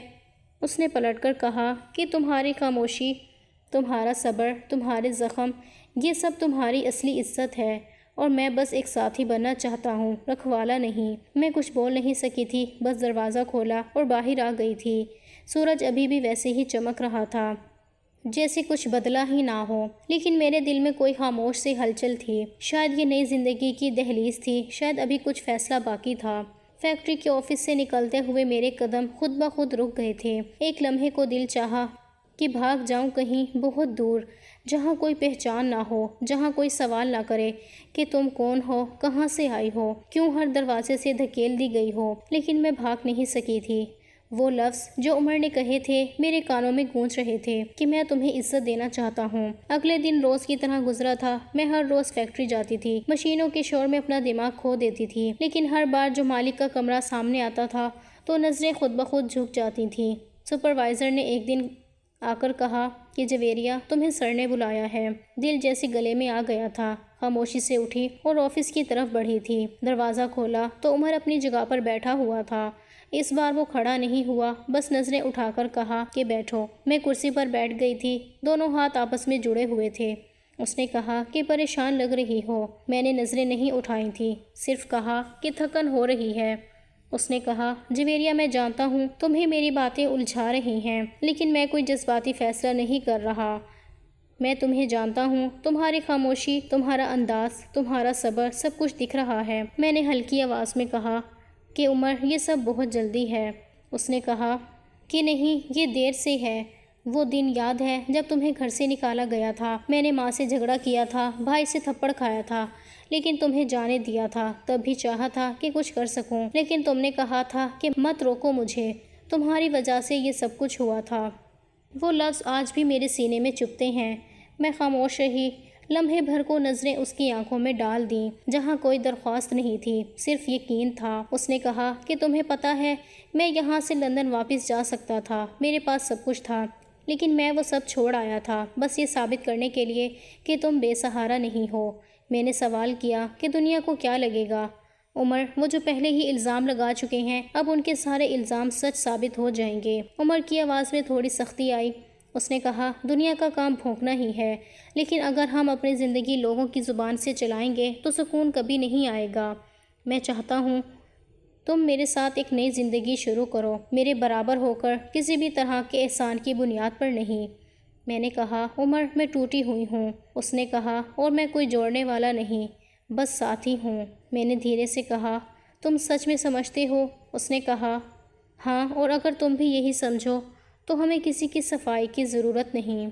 اس نے پلٹ کر کہا کہ تمہاری خاموشی، تمہارا صبر، تمہارے زخم، یہ سب تمہاری اصلی عزت ہے، اور میں بس ایک ساتھی بننا چاہتا ہوں، رکھوالا نہیں۔ میں کچھ بول نہیں سکی تھی، بس دروازہ کھولا اور باہر آ گئی تھی۔ سورج ابھی بھی ویسے ہی چمک رہا تھا جیسے کچھ بدلا ہی نہ ہو، لیکن میرے دل میں کوئی خاموش سی ہلچل تھی۔ شاید یہ نئی زندگی کی دہلیز تھی، شاید ابھی کچھ فیصلہ باقی تھا۔ فیکٹری کے آفس سے نکلتے ہوئے میرے قدم خود بخود رک گئے تھے۔ ایک لمحے کو دل چاہا کہ بھاگ جاؤں کہیں بہت دور، جہاں کوئی پہچان نہ ہو، جہاں کوئی سوال نہ کرے کہ تم کون ہو، کہاں سے آئی ہو، کیوں ہر دروازے سے دھکیل دی گئی ہو۔ لیکن میں بھاگ نہیں سکی تھی۔ وہ لفظ جو عمر نے کہے تھے میرے کانوں میں گونج رہے تھے کہ میں تمہیں عزت دینا چاہتا ہوں۔ اگلے دن روز کی طرح گزرا تھا۔ میں ہر روز فیکٹری جاتی تھی، مشینوں کے شور میں اپنا دماغ کھو دیتی تھی، لیکن ہر بار جو مالک کا کمرہ سامنے آتا تھا تو نظریں خود بخود جھک جاتی تھیں۔ سپروائزر نے ایک دن آ کر کہا کہ جویریہ، تمہیں سر نے بلایا ہے۔ دل جیسے گلے میں آ گیا تھا۔ خاموشی سے اٹھی اور آفس کی طرف بڑھی تھی۔ دروازہ کھولا تو عمر اپنی جگہ پر بیٹھا ہوا تھا۔ اس بار وہ کھڑا نہیں ہوا، بس نظریں اٹھا کر کہا کہ بیٹھو۔ میں کرسی پر بیٹھ گئی تھی، دونوں ہاتھ آپس میں جڑے ہوئے تھے۔ اس نے کہا کہ پریشان لگ رہی ہو۔ میں نے نظریں نہیں اٹھائی تھیں، صرف کہا کہ تھکن ہو رہی ہے۔ اس نے کہا، جویریہ، میں جانتا ہوں تمہیں میری باتیں الجھا رہی ہیں، لیکن میں کوئی جذباتی فیصلہ نہیں کر رہا۔ میں تمہیں جانتا ہوں، تمہاری خاموشی، تمہارا انداز، تمہارا صبر، سب کچھ دکھ رہا ہے۔ میں نے ہلکی آواز میں کہا کہ عمر، یہ سب بہت جلدی ہے۔ اس نے کہا کہ نہیں، یہ دیر سے ہے۔ وہ دن یاد ہے جب تمہیں گھر سے نکالا گیا تھا؟ میں نے ماں سے جھگڑا کیا تھا، بھائی سے تھپڑ کھایا تھا، لیکن تمہیں جانے دیا تھا۔ تب بھی چاہا تھا کہ کچھ کر سکوں، لیکن تم نے کہا تھا کہ مت روکو مجھے، تمہاری وجہ سے یہ سب کچھ ہوا تھا۔ وہ لفظ آج بھی میرے سینے میں چبھتے ہیں۔ میں خاموش رہی، لمحے بھر کو نظریں اس کی آنکھوں میں ڈال دیں جہاں کوئی درخواست نہیں تھی، صرف یقین تھا۔ اس نے کہا کہ تمہیں پتہ ہے، میں یہاں سے لندن واپس جا سکتا تھا، میرے پاس سب کچھ تھا، لیکن میں وہ سب چھوڑ آیا تھا بس یہ ثابت کرنے کے لیے کہ تم بے سہارا نہیں ہو۔ میں نے سوال کیا کہ دنیا کو کیا لگے گا؟ عمر، وہ جو پہلے ہی الزام لگا چکے ہیں، اب ان کے سارے الزام سچ ثابت ہو جائیں گے۔ عمر کی آواز میں تھوڑی سختی آئی۔ اس نے کہا، دنیا کا کام بھونکنا ہی ہے، لیکن اگر ہم اپنی زندگی لوگوں کی زبان سے چلائیں گے تو سکون کبھی نہیں آئے گا۔ میں چاہتا ہوں تم میرے ساتھ ایک نئی زندگی شروع کرو، میرے برابر ہو کر، کسی بھی طرح کے احسان کی بنیاد پر نہیں۔ میں نے کہا، عمر، میں ٹوٹی ہوئی ہوں۔ اس نے کہا، اور میں کوئی جوڑنے والا نہیں، بس ساتھی ہوں۔ میں نے دھیرے سے کہا، تم سچ میں سمجھتے ہو؟ اس نے کہا، ہاں، اور اگر تم بھی یہی سمجھو تو ہمیں کسی کی صفائی کی ضرورت نہیں۔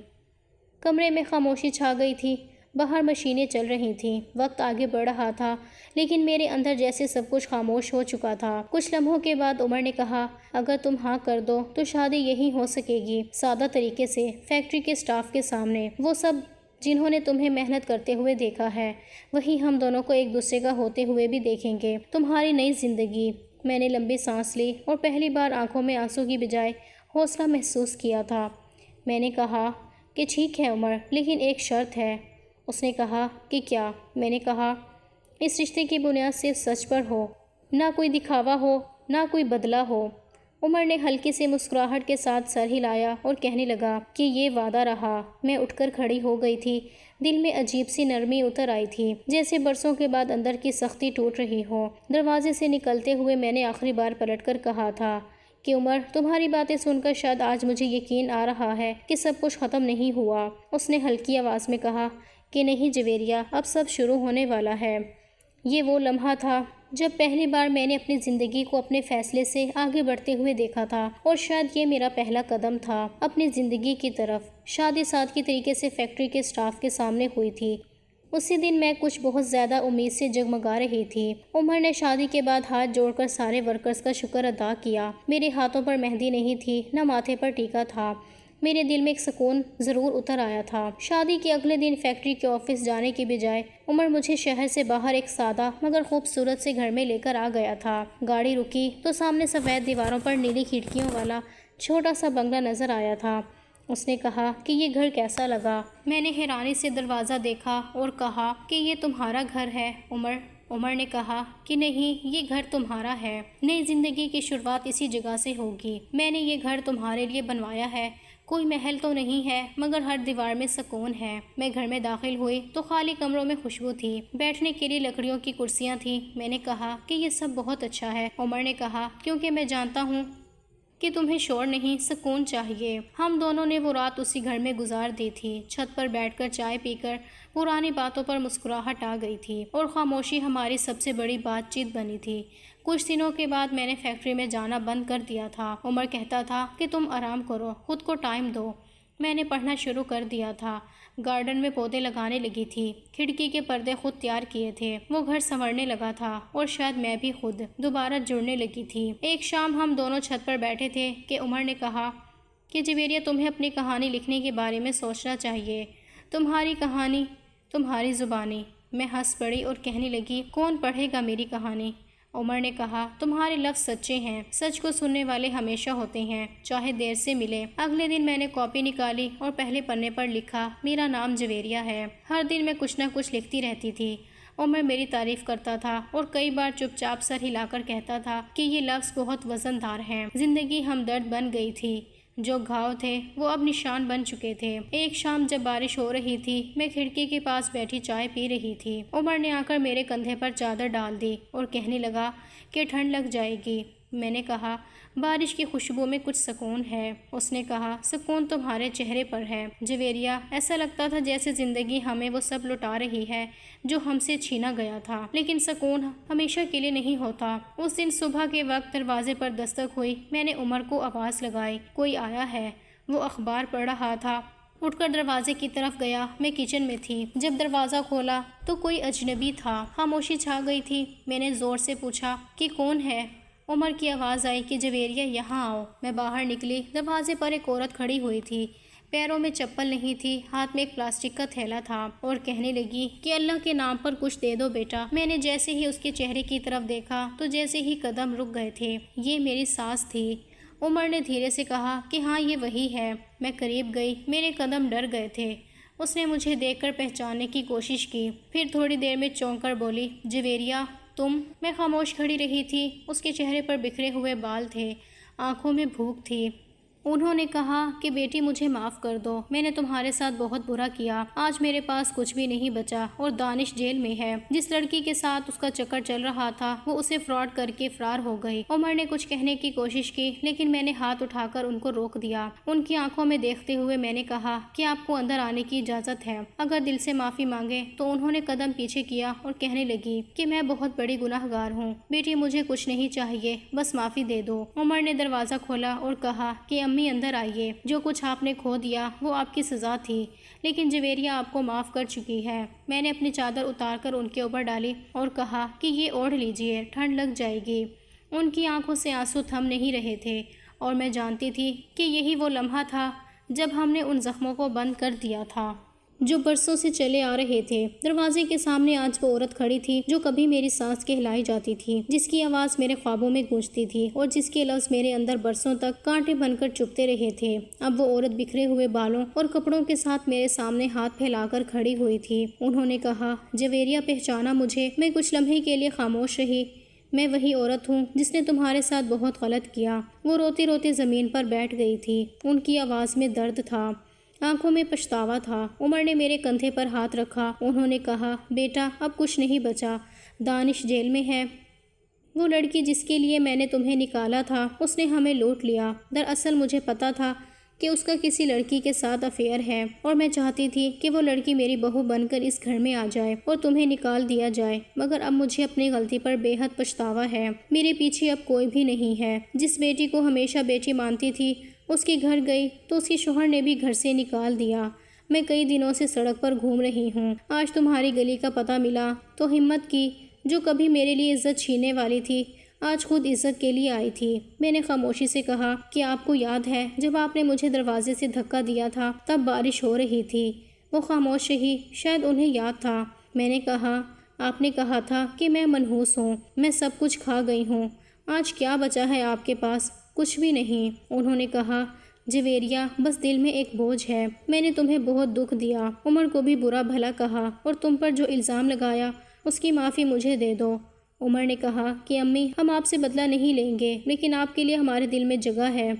کمرے میں خاموشی چھا گئی تھی۔ باہر مشینیں چل رہی تھیں، وقت آگے بڑھ رہا تھا، لیکن میرے اندر جیسے سب کچھ خاموش ہو چکا تھا۔ کچھ لمحوں کے بعد عمر نے کہا، اگر تم ہاں کر دو تو شادی یہی ہو سکے گی، سادہ طریقے سے، فیکٹری کے سٹاف کے سامنے۔ وہ سب جنہوں نے تمہیں محنت کرتے ہوئے دیکھا ہے، وہی ہم دونوں کو ایک دوسرے کا ہوتے ہوئے بھی دیکھیں گے۔ تمہاری نئی زندگی۔ میں نے لمبی سانس لی اور پہلی بار آنکھوں میں آنسو کی بجائے حوصلہ محسوس کیا تھا۔ میں نے کہا کہ ٹھیک ہے عمر، لیکن ایک شرط ہے۔ اس نے کہا کہ کیا؟ میں نے کہا اس رشتے کی بنیاد صرف سچ پر ہو، نہ کوئی دکھاوا ہو، نہ کوئی بدلہ ہو۔ عمر نے ہلکی سی مسکراہٹ کے ساتھ سر ہلایا اور کہنے لگا کہ یہ وعدہ رہا۔ میں اٹھ کر کھڑی ہو گئی تھی، دل میں عجیب سی نرمی اتر آئی تھی، جیسے برسوں کے بعد اندر کی سختی ٹوٹ رہی ہو۔ دروازے سے نکلتے ہوئے میں نے آخری بار پلٹ کر کہا تھا کہ عمر، تمہاری باتیں سن کر شاید آج مجھے یقین آ رہا ہے کہ سب کچھ ختم نہیں ہوا۔ اس نے ہلکی آواز میں کہا کہ نہیں جویریہ، اب سب شروع ہونے والا ہے۔ یہ وہ لمحہ تھا جب پہلی بار میں نے اپنی زندگی کو اپنے فیصلے سے آگے بڑھتے ہوئے دیکھا تھا، اور شاید یہ میرا پہلا قدم تھا اپنی زندگی کی طرف۔ شادی سادگی طریقے سے فیکٹری کے سٹاف کے سامنے ہوئی تھی۔ اسی دن میں کچھ بہت زیادہ امید سے جگمگا رہی تھی۔ عمر نے شادی کے بعد ہاتھ جوڑ کر سارے ورکرز کا شکر ادا کیا۔ میرے ہاتھوں پر مہندی نہیں تھی، نہ ماتھے پر ٹیکا تھا۔ میرے دل میں ایک سکون ضرور اتر آیا تھا۔ شادی کے اگلے دن فیکٹری کے آفس جانے کی بجائے عمر مجھے شہر سے باہر ایک سادہ مگر خوبصورت سے گھر میں لے کر آ گیا تھا۔ گاڑی رکی تو سامنے سفید دیواروں پر نیلی کھڑکیوں والا چھوٹا سا بنگلہ نظر آیا تھا۔ اس نے کہا کہ یہ گھر کیسا لگا؟ میں نے حیرانی سے دروازہ دیکھا اور کہا کہ یہ تمہارا گھر ہے عمر۔ عمر نے کہا کہ نہیں، یہ گھر تمہارا ہے۔ نئی زندگی کی شروعات اسی جگہ سے ہوگی۔ میں نے یہ گھر تمہارے لیے بنوایا ہے۔ کوئی محل تو نہیں ہے، مگر ہر دیوار میں سکون ہے۔ میں گھر میں داخل ہوئی تو خالی کمروں میں خوشبو تھی، بیٹھنے کے لیے لکڑیوں کی کرسیاں تھیں۔ میں نے کہا کہ یہ سب بہت اچھا ہے۔ عمر نے کہا کیونکہ میں جانتا ہوں کہ تمہیں شور نہیں، سکون چاہیے۔ ہم دونوں نے وہ رات اسی گھر میں گزار دی تھی۔ چھت پر بیٹھ کر چائے پی کر پرانی باتوں پر مسکراہٹ آ گئی تھی، اور خاموشی ہماری سب سے بڑی بات چیت بنی تھی۔ کچھ دنوں کے بعد میں نے فیکٹری میں جانا بند کر دیا تھا۔ عمر کہتا تھا کہ تم آرام کرو، خود کو ٹائم دو۔ میں نے پڑھنا شروع کر دیا تھا، گارڈن میں پودے لگانے لگی تھی، کھڑکی کے پردے خود تیار کیے تھے۔ وہ گھر سنورنے لگا تھا، اور شاید میں بھی خود دوبارہ جڑنے لگی تھی۔ ایک شام ہم دونوں چھت پر بیٹھے تھے کہ عمر نے کہا کہ جویریہ، تمہیں اپنی کہانی لکھنے کے بارے میں سوچنا چاہیے۔ تمہاری کہانی، تمہاری زبانی۔ میں ہنس پڑی اور کہنے لگی کون پڑھے گا میری کہانی؟ عمر نے کہا تمہارے لفظ سچے ہیں، سچ کو سننے والے ہمیشہ ہوتے ہیں، چاہے دیر سے ملے۔ اگلے دن میں نے کاپی نکالی اور پہلے پنے پر لکھا، میرا نام جویریہ ہے۔ ہر دن میں کچھ نہ کچھ لکھتی رہتی تھی۔ عمر میری تعریف کرتا تھا اور کئی بار چپ چاپ سر ہلا کر کہتا تھا کہ یہ لفظ بہت وزن دار ہیں۔ زندگی ہمدرد بن گئی تھی، جو گھاؤ تھے وہ اب نشان بن چکے تھے۔ ایک شام جب بارش ہو رہی تھی، میں کھڑکی کے پاس بیٹھی چائے پی رہی تھی۔ عمر نے آ کر میرے کندھے پر چادر ڈال دی اور کہنے لگا کہ ٹھنڈ لگ جائے گی۔ میں نے کہا بارش کی خوشبو میں کچھ سکون ہے۔ اس نے کہا سکون تمہارے چہرے پر ہے جویریہ۔ ایسا لگتا تھا جیسے زندگی ہمیں وہ سب لوٹا رہی ہے جو ہم سے چھینا گیا تھا، لیکن سکون ہمیشہ کے لیے نہیں ہوتا۔ اس دن صبح کے وقت دروازے پر دستک ہوئی۔ میں نے عمر کو آواز لگائی، کوئی آیا ہے؟ وہ اخبار پڑھ رہا تھا۔ اٹھ کر دروازے کی طرف گیا۔ میں کچن میں تھی۔ جب دروازہ کھولا تو کوئی اجنبی تھا۔ خاموشی چھا گئی تھی۔ میں نے زور سے پوچھا کہ کون ہے؟ عمر کی آواز آئی کہ جویریہ یہاں آؤ۔ میں باہر نکلی۔ دروازے پر ایک عورت کھڑی ہوئی تھی، پیروں میں چپل نہیں تھی، ہاتھ میں ایک پلاسٹک کا تھیلا تھا، اور کہنے لگی کہ اللہ کے نام پر کچھ دے دو بیٹا۔ میں نے جیسے ہی اس کے چہرے کی طرف دیکھا تو جیسے ہی قدم رک گئے تھے۔ یہ میری ساس تھی۔ عمر نے دھیرے سے کہا کہ ہاں یہ وہی ہے۔ میں قریب گئی، میرے قدم ڈر گئے تھے۔ اس نے مجھے دیکھ کر پہچاننے کی کوشش کی، پھر تھوڑی دیر میں چونک کر بولی جویریہ تم؟ میں خاموش کھڑی رہی تھی۔ اس کے چہرے پر بکھرے ہوئے بال تھے، آنکھوں میں بھوک تھی۔ انہوں نے کہا کہ بیٹی مجھے معاف کر دو، میں نے تمہارے ساتھ بہت برا کیا۔ آج میرے پاس کچھ بھی نہیں بچا اور دانش جیل میں ہے۔ جس لڑکی کے ساتھ اس کا چکر چل رہا تھا وہ اسے فراڈ کر کے فرار ہو گئی۔ عمر نے کچھ کہنے کی کوشش کی، لیکن میں نے ہاتھ اٹھا کر ان کو روک دیا۔ ان کی آنکھوں میں دیکھتے ہوئے میں نے کہا کہ آپ کو اندر آنے کی اجازت ہے، اگر دل سے معافی مانگے۔ تو انہوں نے قدم پیچھے کیا اور کہنے لگی کہ میں بہت بڑی گناہ گار ہوں بیٹی، مجھے کچھ نہیں چاہیے، بس معافی دے دو۔ عمر نے دروازہ کھولا اور کہا کہ امی اندر آئیے، جو کچھ آپ نے کھو دیا وہ آپ کی سزا تھی، لیکن جویریہ آپ کو معاف کر چکی ہے۔ میں نے اپنی چادر اتار کر ان کے اوپر ڈالی اور کہا کہ یہ اوڑھ لیجئے، ٹھنڈ لگ جائے گی۔ ان کی آنکھوں سے آنسو تھم نہیں رہے تھے اور میں جانتی تھی کہ یہی وہ لمحہ تھا جب ہم نے ان زخموں کو بند کر دیا تھا جو برسوں سے چلے آ رہے تھے۔ دروازے کے سامنے آج وہ عورت کھڑی تھی جو کبھی میری سانس کہلائی جاتی تھی، جس کی آواز میرے خوابوں میں گونجتی تھی اور جس کے لفظ میرے اندر برسوں تک کانٹے بن کر چبھتے رہے تھے۔ اب وہ عورت بکھرے ہوئے بالوں اور کپڑوں کے ساتھ میرے سامنے ہاتھ پھیلا کر کھڑی ہوئی تھی۔ انہوں نے کہا، جویریہ پہچانا مجھے؟ میں کچھ لمحے کے لیے خاموش رہی۔ میں وہی عورت ہوں جس نے تمہارے ساتھ بہت غلط کیا۔ وہ روتے روتے زمین پر بیٹھ گئی تھی۔ ان کی آواز میں درد تھا، آنکھوں میں پچھتاوا تھا۔ عمر نے میرے کندھے پر ہاتھ رکھا۔ انہوں نے کہا، بیٹا اب کچھ نہیں بچا، دانش جیل میں ہے۔ وہ لڑکی جس کے لیے میں نے تمہیں نکالا تھا، اس نے ہمیں لوٹ لیا۔ دراصل مجھے پتا تھا کہ اس کا کسی لڑکی کے ساتھ افیئر ہے اور میں چاہتی تھی کہ وہ لڑکی میری بہو بن کر اس گھر میں آ جائے اور تمہیں نکال دیا جائے، مگر اب مجھے اپنی غلطی پر بے حد پچھتاوا ہے۔ میرے پیچھے اب کوئی بھی نہیں ہے۔ جس بیٹی کو ہمیشہ بیٹی مانتی تھی اس کے گھر گئی تو اس کے شوہر نے بھی گھر سے نکال دیا۔ میں کئی دنوں سے سڑک پر گھوم رہی ہوں۔ آج تمہاری گلی کا پتہ ملا تو ہمت کی، جو کبھی میرے لیے عزت چھیننے والی تھی آج خود عزت کے لیے آئی تھی۔ میں نے خاموشی سے کہا کہ آپ کو یاد ہے جب آپ نے مجھے دروازے سے دھکا دیا تھا تب بارش ہو رہی تھی؟ وہ خاموش رہی، شاید انہیں یاد تھا۔ میں نے کہا، آپ نے کہا تھا کہ میں منحوس ہوں، میں سب کچھ کھا گئی ہوں۔ آج کیا بچا ہے آپ کے پاس؟ کچھ بھی نہیں۔ انہوں نے کہا، جویریہ بس دل میں ایک بوجھ ہے، میں نے تمہیں بہت دکھ دیا، عمر کو بھی برا بھلا کہا اور تم پر جو الزام لگایا اس کی معافی مجھے دے دو۔ عمر نے کہا کہ امی ہم آپ سے بدلہ نہیں لیں گے، لیکن آپ کے لیے ہمارے دل میں جگہ ہے۔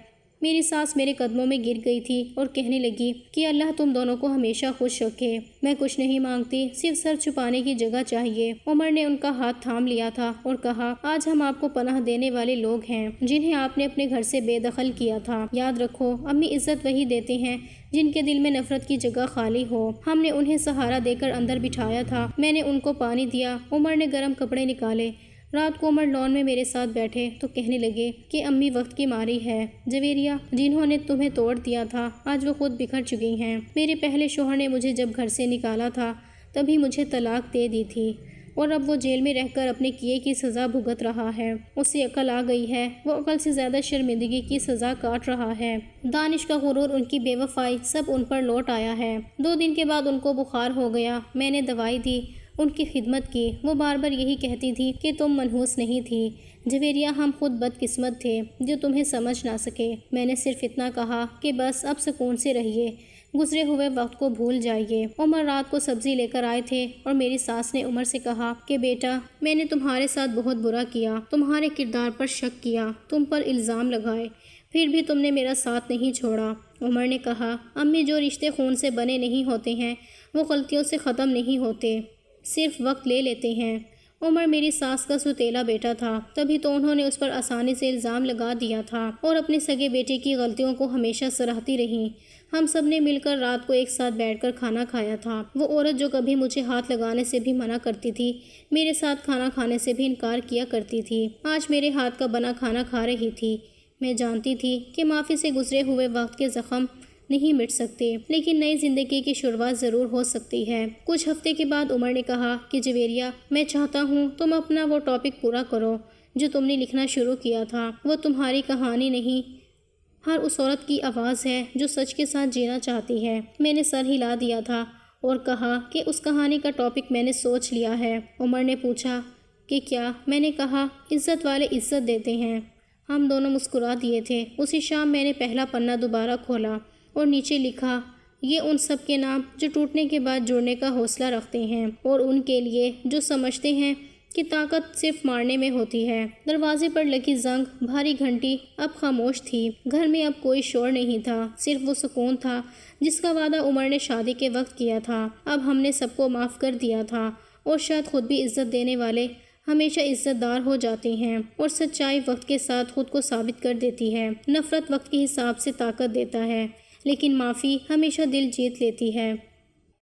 میری ساس میرے قدموں میں گر گئی تھی اور کہنے لگی کہ اللہ تم دونوں کو ہمیشہ خوش رکھے۔ میں کچھ نہیں مانگتی، صرف سر چھپانے کی جگہ چاہیے۔ عمر نے ان کا ہاتھ تھام لیا تھا اور کہا، آج ہم آپ کو پناہ دینے والے لوگ ہیں جنہیں آپ نے اپنے گھر سے بے دخل کیا تھا۔ یاد رکھو، امی عزت وہی دیتے ہیں جن کے دل میں نفرت کی جگہ خالی ہو۔ ہم نے انہیں سہارا دے کر اندر بٹھایا تھا، میں نے ان کو پانی دیا۔ عمر نے گرم کپڑے نکالے۔ رات کو عمر لان میں میرے ساتھ بیٹھے تو کہنے لگے کہ امی وقت کی ماری ہے، جویریہ جنہوں نے تمہیں توڑ دیا تھا آج وہ خود بکھر چکی ہیں۔ میرے پہلے شوہر نے مجھے جب گھر سے نکالا تھا تبھی مجھے طلاق دے دی تھی اور اب وہ جیل میں رہ کر اپنے کیے کی سزا بھگت رہا ہے۔ اسے عقل آ گئی ہے، وہ عقل سے زیادہ شرمندگی کی سزا کاٹ رہا ہے۔ دانش کا غرور، ان کی بے وفائی، سب ان پر لوٹ آیا ہے۔ 2 دن کے بعد ان کو بخار ہو گیا۔ میں نے دوائی دی، ان کی خدمت کی۔ وہ بار بار یہی کہتی تھی کہ تم منحوس نہیں تھی جویریہ، ہم خود بدقسمت تھے جو تمہیں سمجھ نہ سکے۔ میں نے صرف اتنا کہا کہ بس اب سکون سے رہیے، گزرے ہوئے وقت کو بھول جائیے۔ عمر رات کو سبزی لے کر آئے تھے اور میری ساس نے عمر سے کہا کہ بیٹا میں نے تمہارے ساتھ بہت برا کیا، تمہارے کردار پر شک کیا، تم پر الزام لگائے، پھر بھی تم نے میرا ساتھ نہیں چھوڑا۔ عمر نے کہا، امی جو رشتے خون سے بنے نہیں ہوتے ہیں وہ غلطیوں سے ختم نہیں ہوتے، صرف وقت لے لیتے ہیں۔ عمر میری ساس کا سوتیلا بیٹا تھا، تبھی تو انہوں نے اس پر آسانی سے الزام لگا دیا تھا اور اپنے سگے بیٹے کی غلطیوں کو ہمیشہ سراہتی رہیں۔ ہم سب نے مل کر رات کو ایک ساتھ بیٹھ کر کھانا کھایا تھا۔ وہ عورت جو کبھی مجھے ہاتھ لگانے سے بھی منع کرتی تھی، میرے ساتھ کھانا کھانے سے بھی انکار کیا کرتی تھی، آج میرے ہاتھ کا بنا کھانا کھا رہی تھی۔ میں جانتی تھی کہ معافی سے گزرے ہوئے وقت کے زخم نہیں مٹ سکتے، لیکن نئی زندگی کی شروعات ضرور ہو سکتی ہے۔ کچھ ہفتے کے بعد عمر نے کہا کہ جویریہ میں چاہتا ہوں تم اپنا وہ ٹاپک پورا کرو جو تم نے لکھنا شروع کیا تھا۔ وہ تمہاری کہانی نہیں، ہر اس عورت کی آواز ہے جو سچ کے ساتھ جینا چاہتی ہے۔ میں نے سر ہلا دیا تھا اور کہا کہ اس کہانی کا ٹاپک میں نے سوچ لیا ہے۔ عمر نے پوچھا کہ کیا؟ میں نے کہا، عزت والے عزت دیتے ہیں۔ ہم دونوں مسکرا دیے تھے۔ اسی شام میں نے پہلا پنا دوبارہ کھولا اور نیچے لکھا، یہ ان سب کے نام جو ٹوٹنے کے بعد جڑنے کا حوصلہ رکھتے ہیں اور ان کے لیے جو سمجھتے ہیں کہ طاقت صرف مارنے میں ہوتی ہے۔ دروازے پر لگی زنگ بھاری گھنٹی اب خاموش تھی۔ گھر میں اب کوئی شور نہیں تھا، صرف وہ سکون تھا جس کا وعدہ عمر نے شادی کے وقت کیا تھا۔ اب ہم نے سب کو معاف کر دیا تھا اور شاید خود بھی عزت دینے والے ہمیشہ عزت دار ہو جاتے ہیں اور سچائی وقت کے ساتھ خود کو ثابت کر دیتی ہے۔ نفرت وقت کے حساب سے طاقت دیتا ہے، لیکن معافی ہمیشہ دل جیت لیتی ہے۔